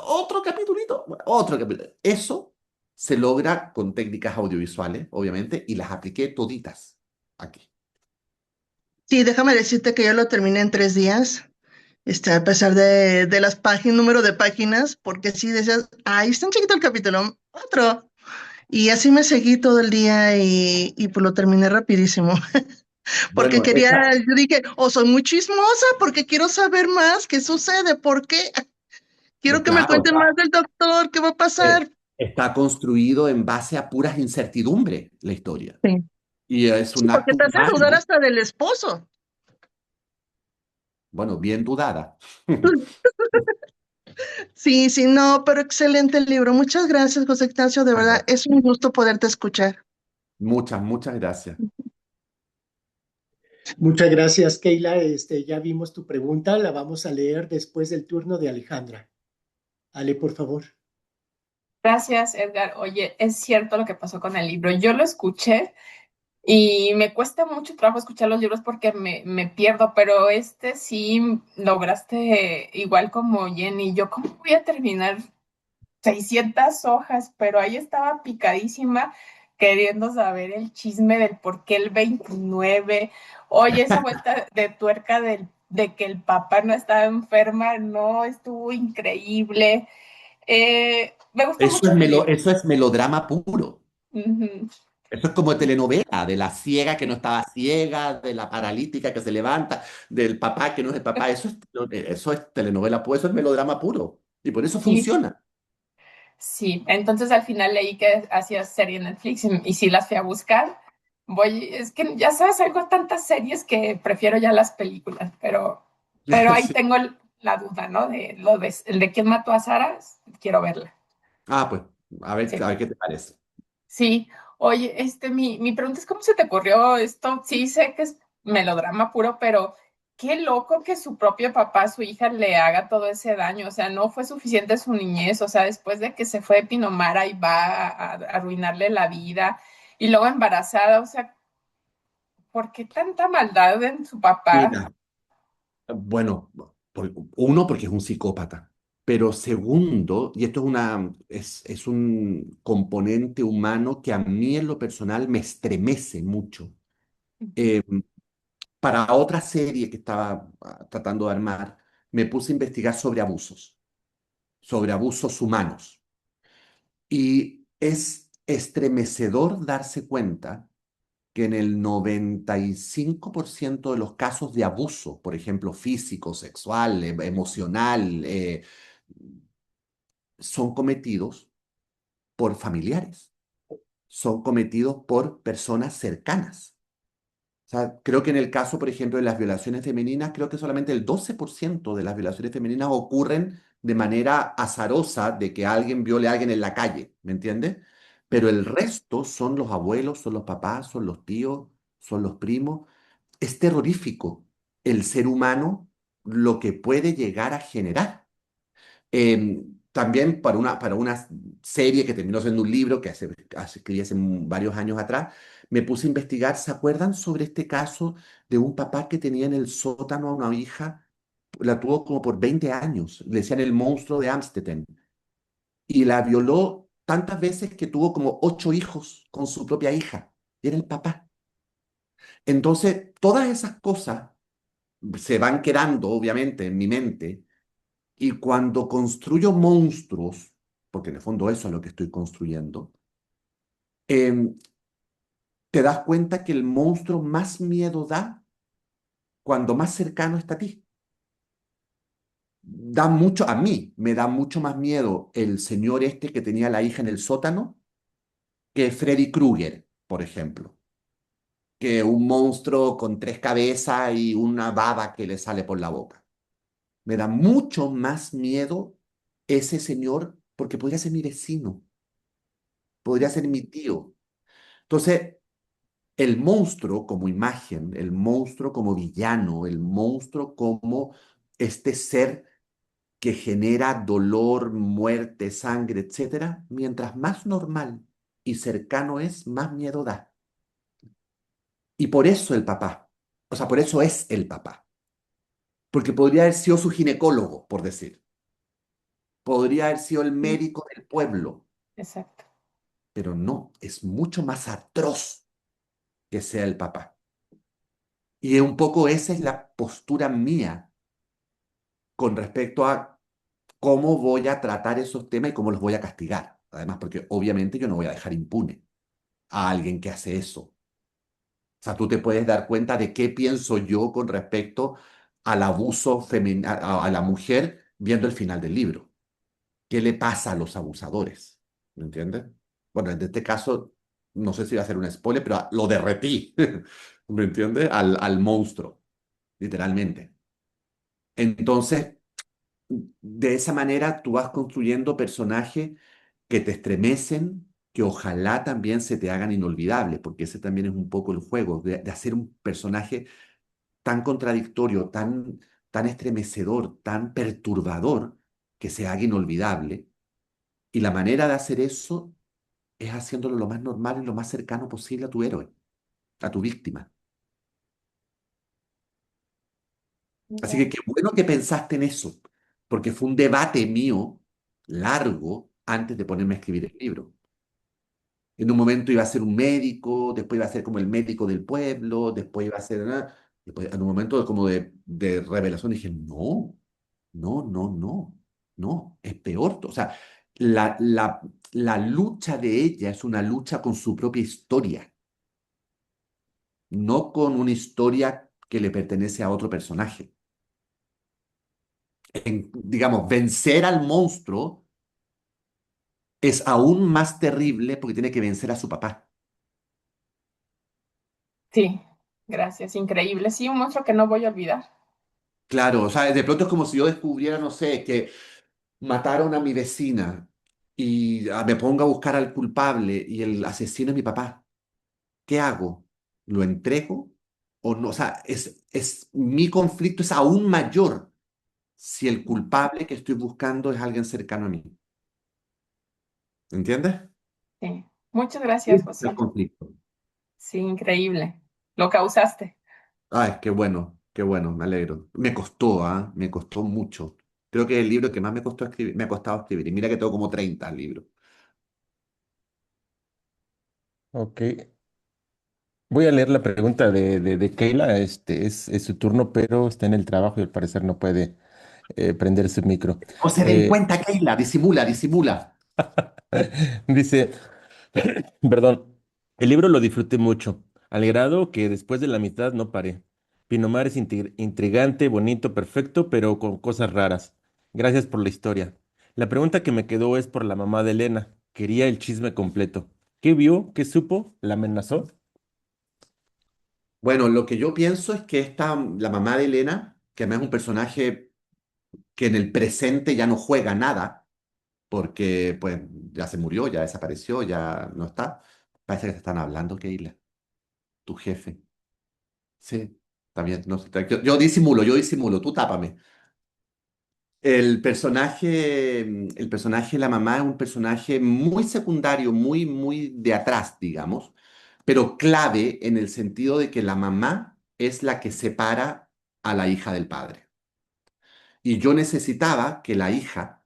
otro capítulito, bueno, otro capítulo". Eso se logra con técnicas audiovisuales, obviamente, y las apliqué toditas aquí. Sí, déjame decirte que yo lo terminé en 3 días, a pesar de las páginas, número de páginas, porque sí decías, ahí está un chiquito el capítulo, otro. Y así me seguí todo el día y pues lo terminé rapidísimo, porque Bueno, quería, yo dije, soy muy chismosa, porque quiero saber más qué sucede, por qué, quiero que me claro, cuente más del doctor, qué va a eh, pasar. está construido en base a puras incertidumbres la historia. Sí. Y es Sí, un porque acto te hace dudar humano, hasta del esposo. bueno, bien dudada. Sí, sí, no, pero excelente el libro. Muchas gracias, José Ignacio. De verdad, es un gusto poderte escuchar. Muchas, muchas gracias. Muchas gracias, Keila. Ya vimos tu pregunta, la vamos a leer después del turno de Alejandra. Ale, por favor. Gracias, Edgar. Oye, es cierto lo que pasó con el libro. Yo lo escuché y me cuesta mucho trabajo escuchar los libros porque me pierdo, pero este sí lograste igual como Jenny. Yo, ¿cómo voy a terminar 600 hojas? Pero ahí estaba picadísima queriendo saber el chisme del por qué el 29. Oye, esa vuelta de tuerca de que el papá no estaba enferma, no, estuvo increíble. Me gusta mucho el libro. Eso es melodrama puro. Ujú. Eso es como telenovela, de la ciega que no estaba ciega, de la paralítica que se levanta, del papá que no es el papá. Eso es telenovela puro, eso es melodrama puro. Y por eso Sí, funciona. sí. Entonces al final leí que hacía serie en Netflix y sí las fui a buscar. Es que ya sabes, hago tantas series que prefiero ya las películas, pero ahí Sí. tengo la duda, ¿no? De lo de, el de quién mató a Sara, quiero verla. Ah, pues, Sí. a ver qué te parece. Sí, oye, mi pregunta es, ¿cómo se te ocurrió esto? Sí, sé que es melodrama puro, pero qué loco que su propio papá, su hija, le haga todo ese daño. O sea, no fue suficiente su niñez. O sea, después de que se fue de Pinomara y va a arruinarle la vida y luego embarazada. O sea, ¿por qué tanta maldad en su papá? Mira, bueno, uno, porque es un psicópata. Pero segundo, y esto es un componente humano que a mí en lo personal me estremece mucho. Ujú, Eh, para otra serie que estaba tratando de armar, me puse a investigar sobre abusos humanos. Y es estremecedor darse cuenta que en el 95% de los casos de abuso, por ejemplo, físico, sexual, emocional, son cometidos por familiares, son cometidos por personas cercanas. O sea, creo que en el caso, por ejemplo, de las violaciones femeninas, creo que solamente el 12% de las violaciones femeninas ocurren de manera azarosa de que alguien viole a alguien en la calle, ¿me entiendes? Pero el resto son los abuelos, son los papás, son los tíos, son los primos. Es terrorífico el ser humano lo que puede llegar a generar. También para una serie que terminó siendo un libro escribí hace varios años atrás, me puse a investigar. ¿Se acuerdan sobre este caso de un papá que tenía en el sótano a una hija? La tuvo como por 20 años, le decían el monstruo de Ámsterdam, y la violó tantas veces que tuvo como 8 hijos con su propia hija, y era el papá. Entonces, todas esas cosas se van quedando, obviamente, en mi mente. Y cuando construyo monstruos, porque en el fondo eso es lo que estoy construyendo, em, te das cuenta que el monstruo más miedo da cuando más cercano está a ti. Da mucho, a mí me da mucho más miedo el señor este que tenía la hija en el sótano que Freddy Krueger, por ejemplo, que un monstruo con 3 cabezas y una baba que le sale por la boca. Me da mucho más miedo ese señor porque podría ser mi vecino, podría ser mi tío. Entonces, el monstruo como imagen, el monstruo como villano, el monstruo como este ser que genera dolor, muerte, sangre, etcétera, mientras más normal y cercano es, más miedo da. Y por eso el papá, o sea, por eso es el papá, porque podría haber sido su ginecólogo, por decir, podría haber sido el sí, médico del pueblo, exacto. pero no, es mucho más atroz que sea el papá. Y un poco esa es la postura mía con respecto a cómo voy a tratar esos temas y cómo los voy a castigar. Además, porque obviamente yo no voy a dejar impune a alguien que hace eso. O sea, tú te puedes dar cuenta de qué pienso yo con respecto al abuso femenino, a la mujer viendo el final del libro. ¿Qué le pasa a los abusadores? ¿me entiendes? Bueno, en este caso, no sé si va a ser un spoiler, pero lo derretí, ¿me entiendes? Al monstruo, literalmente. Entonces, de esa manera tú vas construyendo personajes que te estremecen, que ojalá también se te hagan inolvidables, porque ese también es un poco el juego, de hacer un personaje tan contradictorio, tan estremecedor, tan perturbador, que se haga inolvidable. Y la manera de hacer eso es haciéndolo lo más normal y lo más cercano posible a tu héroe, a tu víctima. Así que Ya. qué bueno que pensaste en eso, porque fue un debate mío largo antes de ponerme a escribir el libro. En un momento iba a ser un médico, después iba a ser como el médico del pueblo, después iba a ser... después, en un momento como de revelación dije, no, no, no, no, no, es peor. O sea, la, la, la lucha de ella es una lucha con su propia historia, no con una historia que le pertenece a otro personaje. Digamos, vencer al monstruo es aún más terrible porque tiene que vencer a su papá. Sí, gracias, increíble. Sí, un monstruo que no voy a olvidar. Claro, o sea, de pronto es como si yo descubriera, no sé, que mataron a mi vecina y me pongo a buscar al culpable y el asesino es mi papá. ¿Qué hago? ¿Lo entrego o no? O sea, mi conflicto es aún mayor si el culpable que estoy buscando es alguien cercano a mí. ¿Entiendes? Sí, muchas gracias, Ese es el José. conflicto. Sí, increíble. Lo causaste. Ay, qué bueno, me alegro. Me costó, ¿ah? Me costó mucho. Creo que es el libro que más me costó escribir, me ha costado escribir. Y mira que tengo como 30 libros. Ok. Voy a leer la pregunta de Keila. Es su turno, pero está en el trabajo y al parecer no puede prender su micro. O se den Eh, cuenta, Keila, disimula, disimula. dice, perdón, el libro lo disfruté mucho, al grado que después de la mitad no paré. Pinomar es intrigante, bonito, perfecto, pero con cosas raras. Gracias por la historia. La pregunta que me quedó es por la mamá de Elena. Quería el chisme completo. ¿Qué vio? ¿Qué supo? ¿La amenazó? Bueno, lo que yo pienso es que la mamá de Elena, que además es un personaje que en el presente ya no juega nada, porque pues ya se murió, ya desapareció, ya no está. Parece que te están hablando, Keila, tu jefe. Sí, también. No, yo disimulo, tú tápame. El personaje de la mamá es un personaje muy secundario, muy de atrás, digamos, pero clave en el sentido de que la mamá es la que separa a la hija del padre. Y yo necesitaba que la hija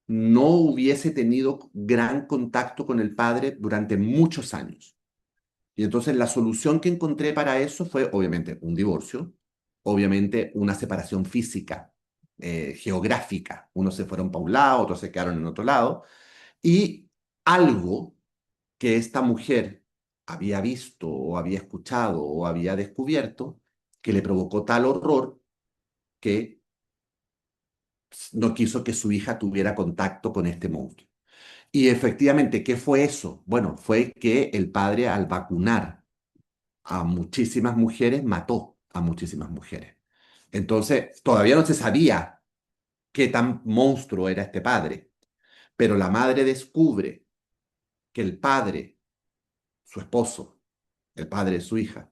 no hubiese tenido gran contacto con el padre durante muchos años. Y entonces la solución que encontré para eso fue obviamente un divorcio, obviamente una separación física, geográfica. Unos se fueron para un lado, otros se quedaron en otro lado. Y algo que esta mujer había visto o había escuchado o había descubierto que le provocó tal horror que no quiso que su hija tuviera contacto con este monstruo. Y efectivamente, ¿qué fue eso? Bueno, fue que el padre al vacunar a muchísimas mujeres, mató a muchísimas mujeres. Entonces, todavía no se sabía qué tan monstruo era este padre, pero la madre descubre que el padre, su esposo, el padre de su hija,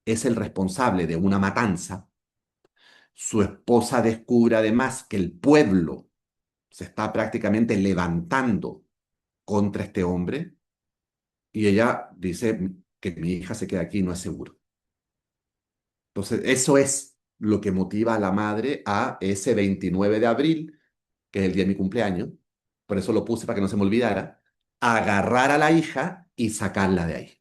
es el responsable de una matanza. Su esposa descubre además que el pueblo se está prácticamente levantando contra este hombre y ella dice que mi hija se queda aquí, no es seguro. Entonces, eso es lo que motiva a la madre a ese 29 de abril, que es el día de mi cumpleaños, por eso lo puse para que no se me olvidara, agarrar a la hija y sacarla de ahí.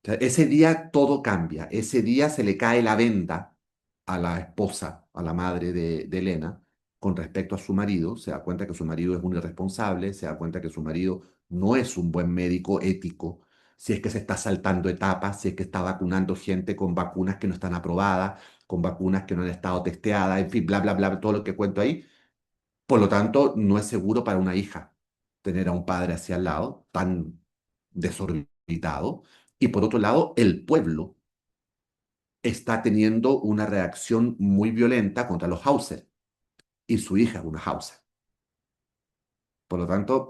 O sea, ese día todo cambia, ese día se le cae la venda a la esposa, a la madre de Elena, con respecto a su marido, se da cuenta que su marido es un irresponsable, se da cuenta que su marido no es un buen médico ético, si es que se está saltando etapas, si es que está vacunando gente con vacunas que no están aprobadas, con vacunas que no han estado testeadas, en fin, bla, bla, bla, todo lo que cuento ahí. Por lo tanto, no es seguro para una hija. tener a un padre hacia al lado tan desorbitado. Y por otro lado, el pueblo está teniendo una reacción muy violenta contra los Hauser y su hija es una Hauser. Por lo tanto,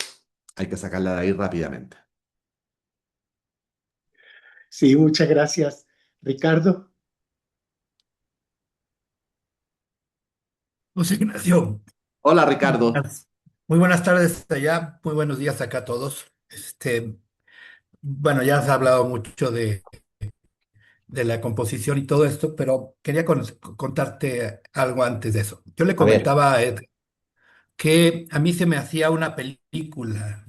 hay que sacarla de ahí rápidamente. Sí, muchas gracias, Ricardo. José Ignacio, Hola, muy Ricardo. buenas, muy buenas tardes allá, muy buenos días acá a todos. Bueno, ya has hablado mucho de la composición y todo esto, pero quería contarte algo antes de eso. Yo le A ver, comentaba a Ed que a mí se me hacía una película,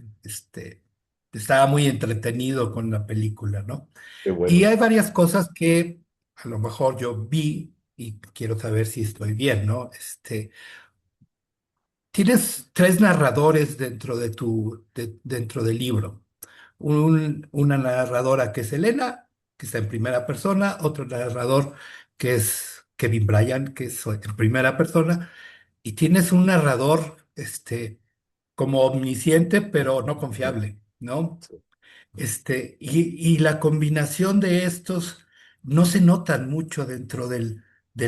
estaba muy entretenido con la película, ¿no? qué Y bueno. hay varias cosas que a lo mejor yo vi y quiero saber si estoy bien, ¿no? Tienes tres narradores dentro del libro. Una narradora que es Elena, que está en primera persona, otro narrador que es Kevin Bryan, que es en primera persona, y tienes un narrador, como omnisciente, pero no Sí, confiable, ¿no? sí, Y la combinación de estos no se notan mucho dentro del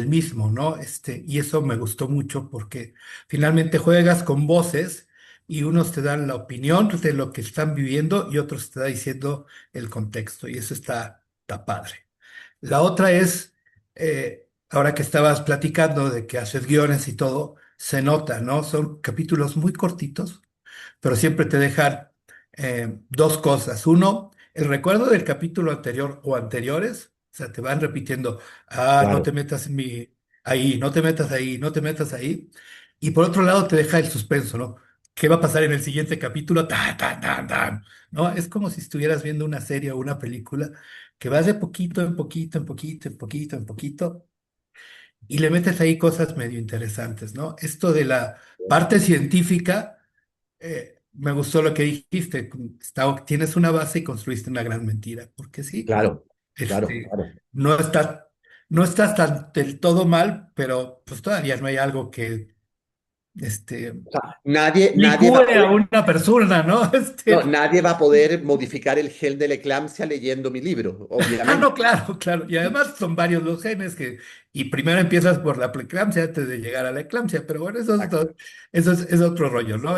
mismo, ¿no? Y eso me gustó mucho porque finalmente juegas con voces y unos te dan la opinión de lo que están viviendo y otros te da diciendo el contexto, y eso está padre. La otra es, ahora que estabas platicando de que haces guiones y todo, se nota, ¿no? Son capítulos muy cortitos pero siempre te dejan dos cosas. Uno, el recuerdo del capítulo anterior o anteriores, o sea, te van repitiendo, no te claro. metas ahí, no te metas ahí, no te metas ahí. Y por otro lado te deja el suspenso, ¿no? ¿Qué va a pasar en el siguiente capítulo? Tan, tan, tan, tan. ¿No? Es como si estuvieras viendo una serie o una película que vas de poquito en poquito, en poquito, en poquito, en poquito, y le metes ahí cosas medio interesantes, ¿no? Esto de la parte científica me gustó lo que dijiste. Tienes una base y construiste una gran mentira, porque sí, Claro, claro, este, claro. no está, no estás tan del todo mal, pero pues todavía no hay algo que este, O sea, nadie va a licúe a poder, una persona, ¿no? no, nadie va a poder modificar el gen de la eclampsia leyendo mi libro, No, obviamente. claro, claro. Y además son varios los genes y primero empiezas por la preeclampsia antes de llegar a la eclampsia, pero bueno, Exacto. eso es otro rollo, ¿no?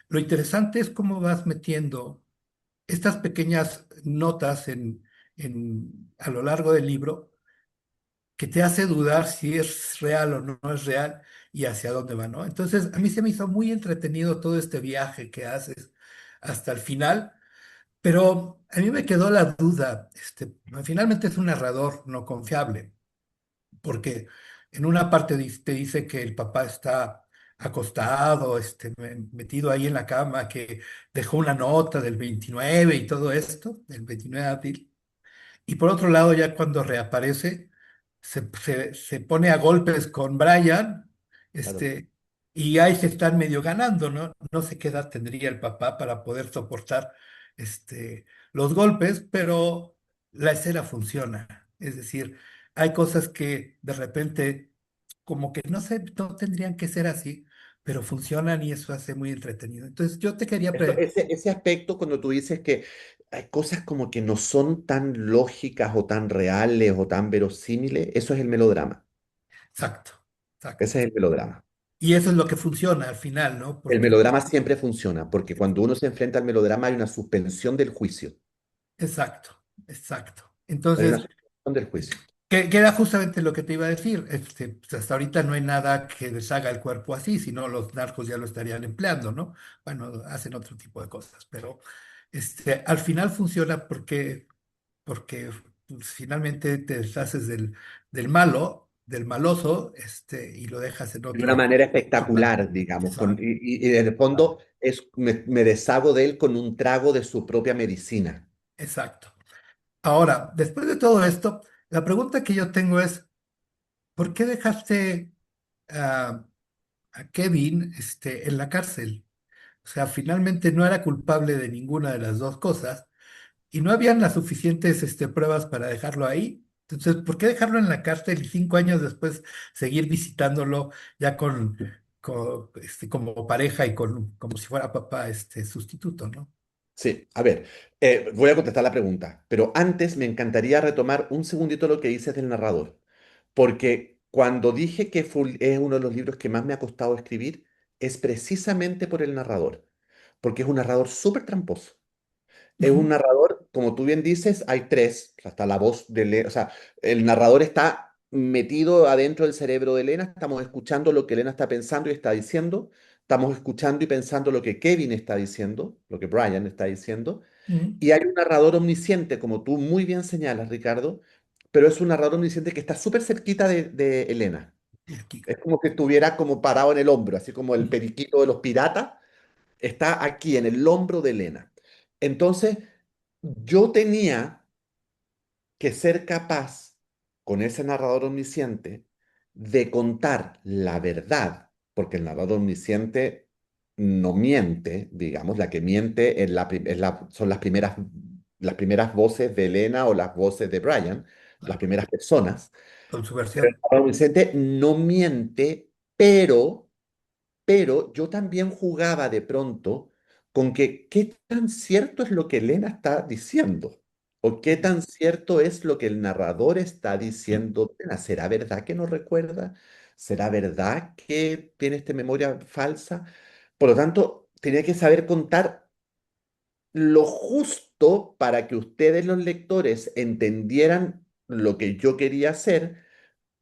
Lo interesante es cómo vas metiendo estas pequeñas notas a lo largo del libro que te hace dudar si es real o no es real y hacia dónde va, ¿no? Entonces, a mí se me hizo muy entretenido todo este viaje que haces hasta el final, pero a mí me quedó la duda, finalmente es un narrador no confiable, porque en una parte te dice que el papá está acostado, metido ahí en la cama, que dejó una nota del 29 y todo esto, del 29 de abril. Y por otro lado, ya cuando reaparece, se pone a golpes con Brian, Claro. este, y ahí se están medio ganando, ¿no? No sé qué edad tendría el papá para poder soportar los golpes, pero la escena funciona. Es decir, hay cosas que de repente, como que no sé, no tendrían que ser así, pero funcionan y eso hace muy entretenido. Entonces, yo te quería Ese aspecto, cuando tú dices que hay cosas como que no son tan lógicas o tan reales o tan verosímiles, eso es el melodrama. exacto, exacto. Ese es el melodrama. Y eso es lo que funciona al final, ¿no? El Porque, melodrama siempre funciona, porque cuando uno se enfrenta al melodrama hay una suspensión del juicio. exacto, exacto. Hay una Entonces, suspensión del juicio. que era justamente lo que te iba a decir. Pues hasta ahorita no hay nada que deshaga el cuerpo así, si no los narcos ya lo estarían empleando, ¿no? Bueno, hacen otro tipo de cosas, pero al final funciona porque pues, finalmente te deshaces del malo, del maloso, y lo dejas en De una otro manera plano. espectacular, digamos, Exacto. y en el fondo me deshago de él con un trago de su propia medicina. Exacto. Ahora, después de todo esto, la pregunta que yo tengo es, ¿por qué dejaste a, a Kevin en la cárcel? O sea, finalmente no era culpable de ninguna de las dos cosas y no habían las suficientes pruebas para dejarlo ahí. Entonces, ¿por qué dejarlo en la cárcel y 5 años después seguir visitándolo ya con como pareja y como si fuera papá sustituto, ¿no? Sí, a ver, voy a contestar la pregunta, pero antes me encantaría retomar un segundito lo que dices del narrador, porque cuando dije que es uno de los libros que más me ha costado escribir, es precisamente por el narrador, porque es un narrador súper tramposo. Es un Ujú. narrador, como tú bien dices, hay tres, hasta la voz de Elena, o sea, el narrador está metido adentro del cerebro de Elena, estamos escuchando lo que Elena está pensando y está diciendo, estamos escuchando y pensando lo que Kevin está diciendo, lo que Brian está diciendo, Ujú. y hay un narrador omnisciente, como tú muy bien señalas, Ricardo, pero es un narrador omnisciente que está súper cerquita de Elena. Y aquí. Es como que estuviera como parado en el hombro, así como el periquito de los piratas está aquí en el hombro de Elena. Entonces, yo tenía que ser capaz, con ese narrador omnisciente, de contar la verdad, porque el narrador omnisciente no miente, digamos, la que miente son las primeras voces de Elena o las voces de Brian, las Claro, primeras personas. con su Pero el versión. narrador omnisciente no miente, pero yo también jugaba de pronto con que qué tan cierto es lo que Elena está diciendo o qué tan cierto es lo que el narrador está diciendo. Elena. ¿Será verdad que no recuerda? ¿Será verdad que tiene esta memoria falsa? Por lo tanto, tenía que saber contar lo justo para que ustedes, los lectores, entendieran lo que yo quería hacer,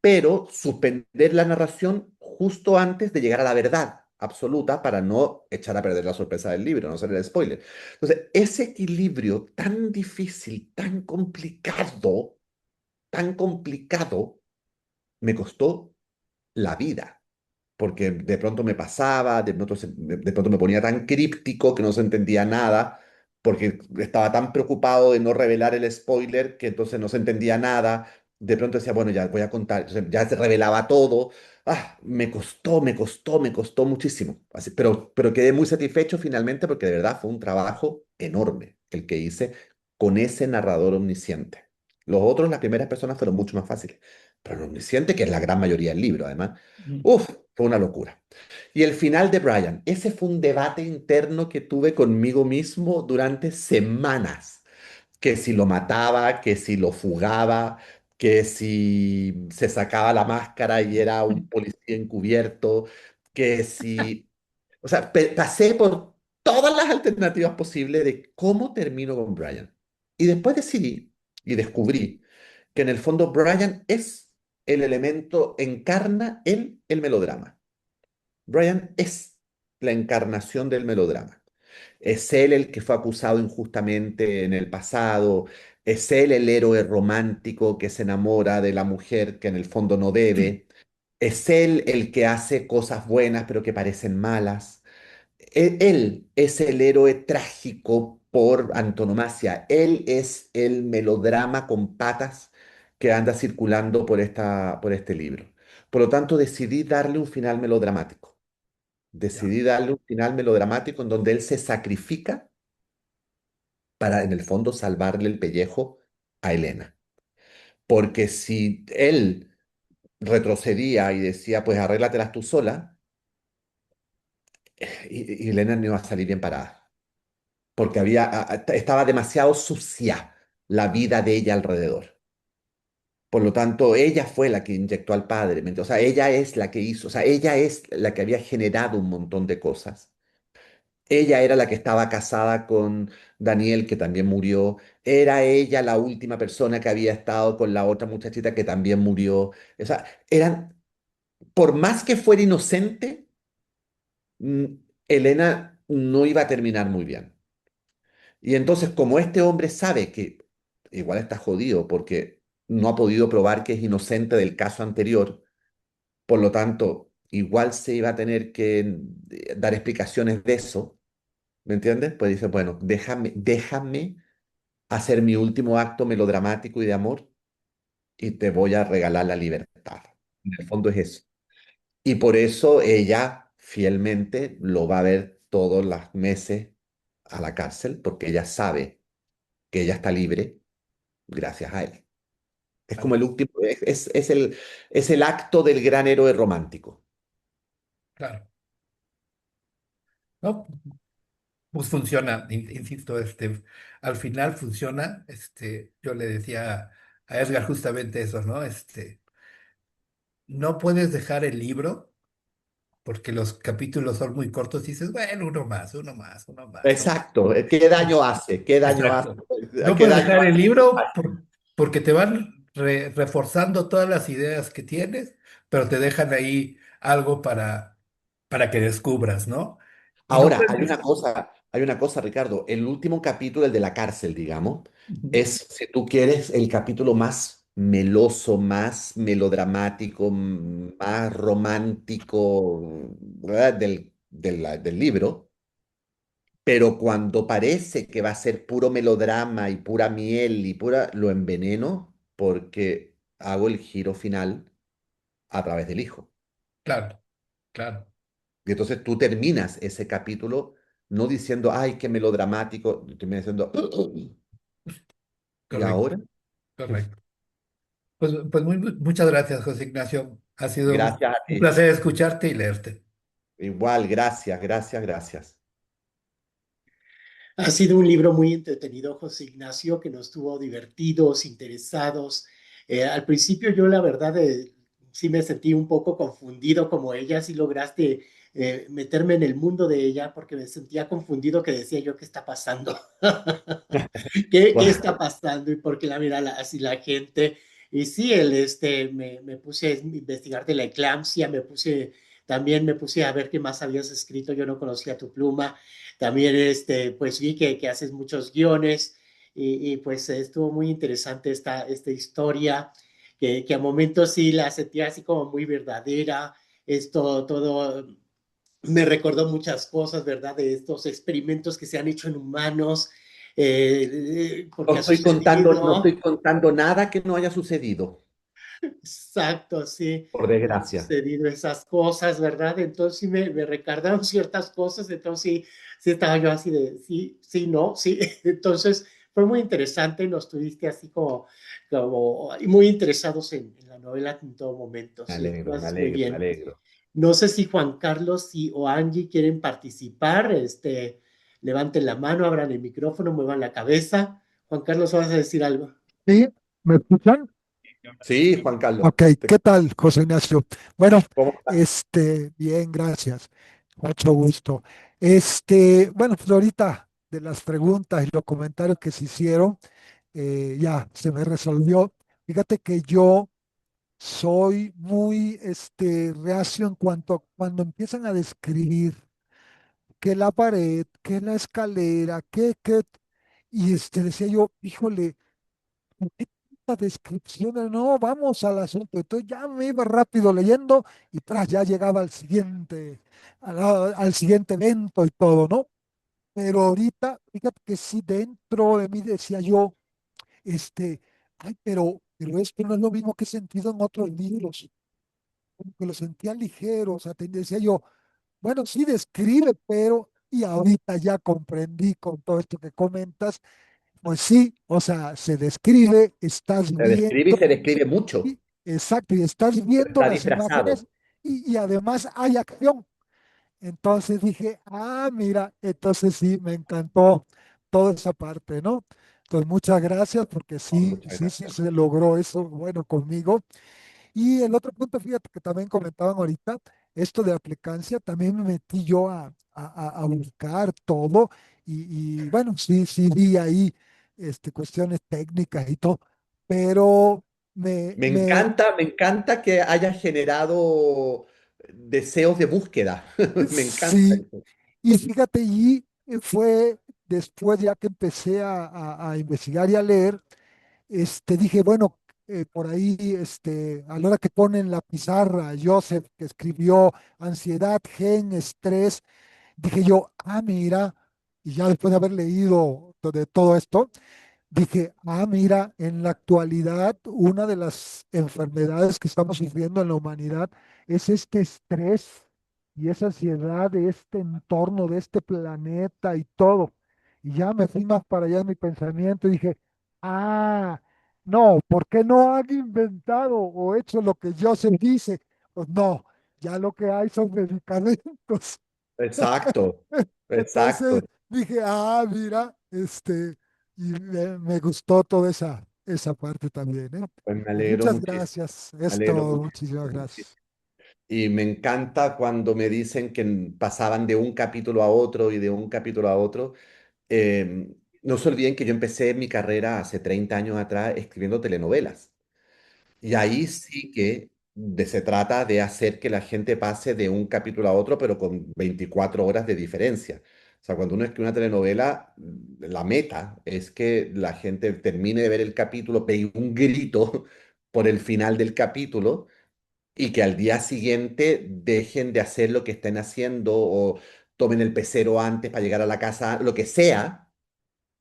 pero suspender la narración justo antes de llegar a la verdad absoluta para no echar a perder la sorpresa del libro, no hacer el spoiler. Entonces, ese equilibrio tan difícil, tan complicado, me costó la vida porque de pronto me pasaba, de pronto me ponía tan críptico que no se entendía nada, porque estaba tan preocupado de no revelar el spoiler que entonces no se entendía nada. De pronto decía, bueno, ya voy a contar, entonces ya se revelaba todo. Ah, me costó muchísimo. Pero quedé muy satisfecho finalmente porque de verdad fue un trabajo enorme el que hice con ese narrador omnisciente. Los otros, las primeras personas fueron mucho más fáciles, pero el omnisciente, que es la gran mayoría del libro, además, Ujú. uf, fue una locura. Y el final de Brian, ese fue un debate interno que tuve conmigo mismo durante semanas, que si lo mataba, que si lo fugaba, que si se sacaba la máscara y era un policía encubierto, que si, o sea, pasé por todas las alternativas posibles de cómo termino con Brian. Y después decidí y descubrí que en el fondo Brian es el elemento, encarna el melodrama. Brian es la encarnación del melodrama. Es él el que fue acusado injustamente en el pasado. Es él el héroe romántico que se enamora de la mujer que en el fondo no debe. Es él el que hace cosas buenas pero que parecen malas. Él es el héroe trágico por antonomasia. Él es el melodrama con patas que anda circulando por este libro. Por lo tanto, decidí darle un final melodramático. Ya. Decidí darle un final melodramático en donde él se sacrifica para, en el fondo, salvarle el pellejo a Elena. Porque si él retrocedía y decía, pues arréglatelas tú sola, y Elena no iba a salir bien parada. Porque estaba demasiado sucia la vida de ella alrededor. Por lo tanto, ella fue la que inyectó al padre, ¿me entiendes? O sea, ella es la que hizo, o sea, ella es la que había generado un montón de cosas. Ella era la que estaba casada con Daniel, que también murió. Era ella la última persona que había estado con la otra muchachita que también murió. O sea, por más que fuera inocente, mm, Elena no iba a terminar muy bien. Y entonces, como este hombre sabe que igual está jodido porque no ha podido probar que es inocente del caso anterior, por lo tanto, igual se iba a tener que dar explicaciones de eso, ¿me entiendes? Pues dice, bueno, déjame hacer mi último acto melodramático y de amor y te voy a regalar la libertad. En el fondo es eso. Y por eso ella fielmente lo va a ver todos los meses a la cárcel, porque ella sabe que ella está libre gracias a él. Es como Claro, el último, es el acto del gran héroe romántico. claro. ¿no? Pues funciona, insisto, al final funciona. Yo le decía a Edgar justamente eso, ¿no? No puedes dejar el libro porque los capítulos son muy cortos y dices, bueno, uno más, uno más, uno más, ¿no? Exacto. ¿Qué daño hace? ¿Qué daño hace? Exacto. No ¿Qué puedes daño dejar el hace? libro porque te van reforzando todas las ideas que tienes, pero te dejan ahí algo para que descubras, ¿no? Y no Ahora, puedes... hay una cosa, Ricardo. El último capítulo, el de la cárcel, digamos, Ujú. es, si tú quieres, el capítulo más meloso, más melodramático, más romántico, ¿verdad? Del libro. Pero cuando parece que va a ser puro melodrama y pura miel y pura, lo enveneno porque hago el giro final a través del hijo. Claro, claro, Y entonces tú terminas ese capítulo no diciendo, ay, qué melodramático, terminas diciendo, ¿y correcto, ahora? correcto. Pues muchas gracias, José Ignacio. Ha sido Gracias a un ti. placer escucharte y leerte. Igual, gracias, gracias, gracias. Ha sido un libro muy entretenido, José Ignacio, que nos tuvo divertidos, interesados. Al principio yo la verdad sí me sentí un poco confundido como ella, sí lograste meterme en el mundo de ella porque me sentía confundido que decía yo, ¿qué está pasando? ¿Qué Bueno, está pasando? Y por qué la mira así la gente. Y sí, me puse a investigar de la eclampsia, también me puse a ver qué más habías escrito, yo no conocía tu pluma. También, pues vi que haces muchos guiones y pues estuvo muy interesante esta historia, que a momentos sí la sentía así como muy verdadera. Esto todo me recordó muchas cosas, ¿verdad? De estos experimentos que se han hecho en humanos, porque ha no sucedido. estoy contando nada que no haya sucedido, Exacto, sí, por han desgracia. sucedido esas cosas, ¿verdad? Entonces sí me recordaron ciertas cosas, entonces sí, sí estaba yo así de, sí, sí, no, sí. Entonces fue muy interesante, nos tuviste así como y muy interesados en la novela en todo momento, Me sí, lo alegro, me haces muy alegro, me bien. alegro. No sé si Juan Carlos o Angie quieren participar, levanten la mano, abran el micrófono, muevan la cabeza. Juan Carlos, ¿vas a decir algo? Sí, ¿me escuchan? Sí, Juan Carlos. Ok, ¿qué tal, José Ignacio? Bueno, ¿Cómo estás? bien, gracias. Mucho gusto. Bueno, pues ahorita de las preguntas y los comentarios que se hicieron, ya se me resolvió. Fíjate que yo soy muy, reacio en cuanto a cuando empiezan a describir que la pared, que la escalera, y decía yo, híjole. ¿Qué tanta descripción? No, vamos al asunto. Entonces ya me iba rápido leyendo y tras ya llegaba al siguiente evento y todo, ¿no? Pero ahorita, fíjate que sí, dentro de mí decía yo, ay, pero esto no es lo mismo que he sentido en otros libros, como que lo sentía ligero, o sea, decía yo, bueno, sí describe, pero, y ahorita ya comprendí con todo esto que comentas, pues sí, o sea, se describe, estás Se describe y viendo, se describe mucho, sí, exacto, y estás pero viendo está las disfrazado. imágenes y además hay acción. Entonces dije, mira, entonces sí, me encantó toda esa parte, ¿no? Entonces, muchas gracias porque Oh, sí, muchas sí, sí gracias. se logró eso, bueno, conmigo. Y el otro punto, fíjate que también comentaban ahorita, esto de aplicancia, también me metí yo a buscar todo bueno, sí, sí vi ahí cuestiones técnicas y todo, pero me Me encanta que haya generado deseos de búsqueda. Me encanta sí, eso. y fíjate, y fue después ya que empecé a investigar y a leer, dije, bueno, por ahí, a la hora que ponen la pizarra, Joseph, que escribió ansiedad, gen, estrés, dije yo, mira, y ya después de haber leído de todo esto, dije, mira, en la actualidad una de las enfermedades que estamos sufriendo en la humanidad es este estrés y esa ansiedad de este entorno, de este planeta y todo. Y ya me fui más para allá en mi pensamiento y dije, no, ¿por qué no han inventado o hecho lo que Joseph dice? Pues no, ya lo que hay son medicamentos. Exacto, Entonces exacto. dije, ah, mira, y me gustó toda esa parte también, ¿eh? Pues me Pues alegro muchas muchísimo, gracias, me es alegro todo, muchísimas muchísimo. gracias. Y me encanta cuando me dicen que pasaban de un capítulo a otro y de un capítulo a otro. No se olviden que yo empecé mi carrera hace 30 años atrás escribiendo telenovelas. Y ahí sí que se trata de hacer que la gente pase de un capítulo a otro, pero con 24 horas de diferencia. O sea, cuando uno escribe una telenovela, la meta es que la gente termine de ver el capítulo, pegue un grito por el final del capítulo y que al día siguiente dejen de hacer lo que estén haciendo o tomen el pecero antes para llegar a la casa, lo que sea,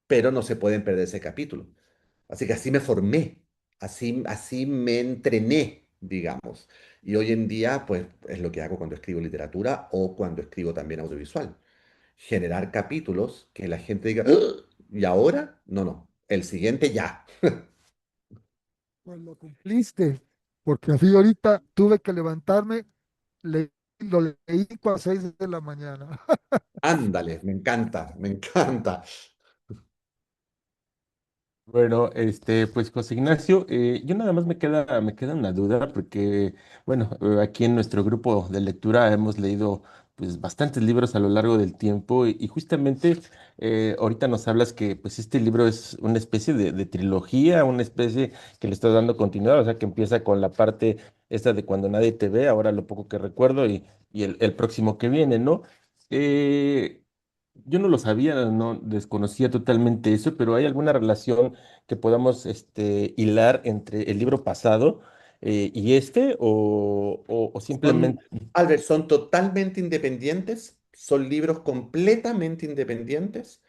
pero no se pueden perder ese capítulo. Así que así me formé, así me entrené, digamos. Y hoy en día, pues es lo que hago cuando escribo literatura o cuando escribo también audiovisual. Generar capítulos que la gente diga, "Ugh, ¿y ahora? No, no, el siguiente ya". Pues lo cumpliste, porque así ahorita tuve que levantarme, lo leí a las 6 de la mañana. Ándale, me encanta, me encanta. Bueno, pues José Ignacio, yo nada más me queda una duda porque, bueno, aquí en nuestro grupo de lectura hemos leído pues bastantes libros a lo largo del tiempo y justamente ahorita nos hablas que pues este libro es una especie de trilogía, una especie que le está dando continuidad, o sea, que empieza con la parte esta de cuando nadie te ve, ahora lo poco que recuerdo y el próximo que viene, ¿no? Eh, yo no lo sabía, no desconocía totalmente eso, pero ¿hay alguna relación que podamos hilar entre el libro pasado y este o Son, simplemente... Albert, son totalmente independientes, son libros completamente independientes,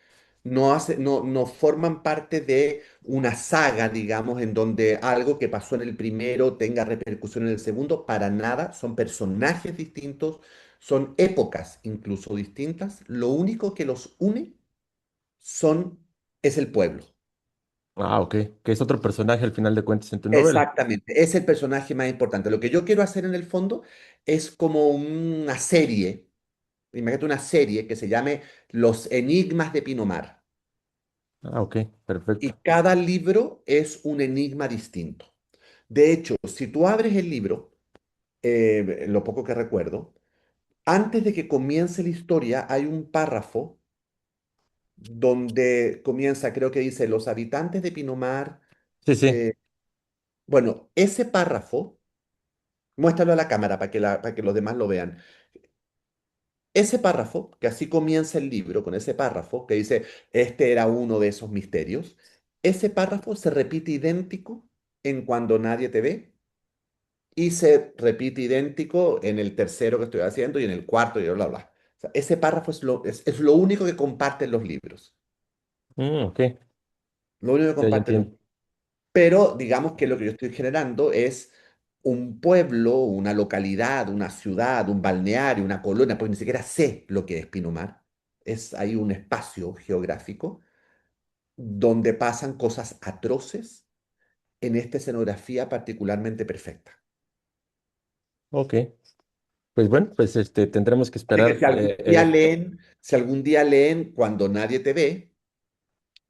no forman parte de una saga, digamos, en donde algo que pasó en el primero tenga repercusión en el segundo, para nada, son personajes distintos, son épocas incluso distintas, lo único que los une son, es el pueblo. Ah, ok, que es otro personaje al final de cuentas en tu novela. Exactamente, es el personaje más importante. Lo que yo quiero hacer en el fondo es como una serie. Imagínate una serie que se llame Los Enigmas de Pinomar. Ah, ok, Y perfecto. cada libro es un enigma distinto. De hecho, si tú abres el libro, lo poco que recuerdo, antes de que comience la historia hay un párrafo donde comienza, creo que dice, los habitantes de Pinomar. Sí, sí, eh, bueno, ese párrafo, muéstralo a la cámara para que los demás lo vean. Ese párrafo, que así comienza el libro, con ese párrafo que dice, este era uno de esos misterios, ese párrafo se repite idéntico en Cuando nadie te ve y se repite idéntico en el tercero que estoy haciendo y en el cuarto y bla, bla, bla. O sea, ese párrafo es lo único que comparten los libros. ok, Lo único que ya, ya comparten los entiendo. libros. Pero digamos que lo que yo estoy generando es un pueblo, una localidad, una ciudad, un balneario, una colonia, porque ni siquiera sé lo que es Pinamar. Es ahí un espacio geográfico donde pasan cosas atroces en esta escenografía particularmente perfecta. Ok, pues bueno, pues tendremos que Así que esperar. si algún día leen Cuando nadie te ve,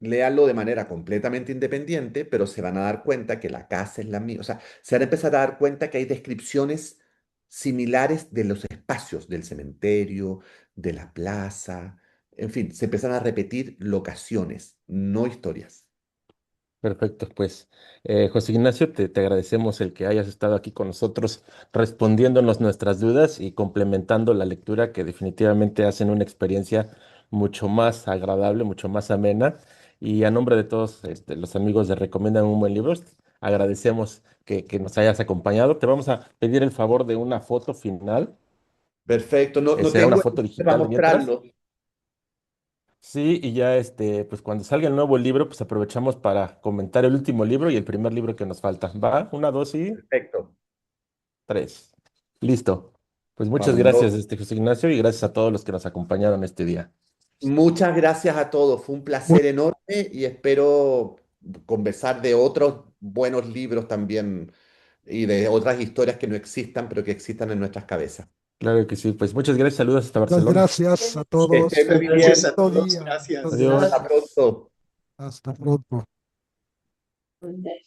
léanlo de manera completamente independiente, pero se van a dar cuenta que la casa es la misma. O sea, se van a empezar a dar cuenta que hay descripciones similares de los espacios del cementerio, de la plaza, en fin, se empiezan a repetir locaciones, no historias. Perfecto, pues José Ignacio, te agradecemos el que hayas estado aquí con nosotros respondiéndonos nuestras dudas y complementando la lectura que definitivamente hacen una experiencia mucho más agradable, mucho más amena. Y a nombre de todos los amigos de Recomiendan un buen libro, agradecemos que nos hayas acompañado. Te vamos a pedir el favor de una foto final. Perfecto, no Será una tengo foto para digital de mientras. mostrarlo. Sí, y ya pues cuando salga el nuevo libro, pues aprovechamos para comentar el último libro y el primer libro que nos falta. ¿Va? Una, dos y Perfecto. tres. Listo. Pues muchas gracias, Fabuloso. José Ignacio, y gracias a todos los que nos acompañaron este día. Muchas gracias a todos. Fue un placer enorme y espero conversar de otros buenos libros también y de otras historias que no existan, pero que existan en nuestras cabezas. Claro que sí. Pues muchas gracias, saludos hasta Muchas Barcelona. gracias a Que todos. estén muy Gracias bien. a Bonito todos, día. Muchas gracias. Adiós. Hasta gracias. pronto. Hasta pronto. Ándale.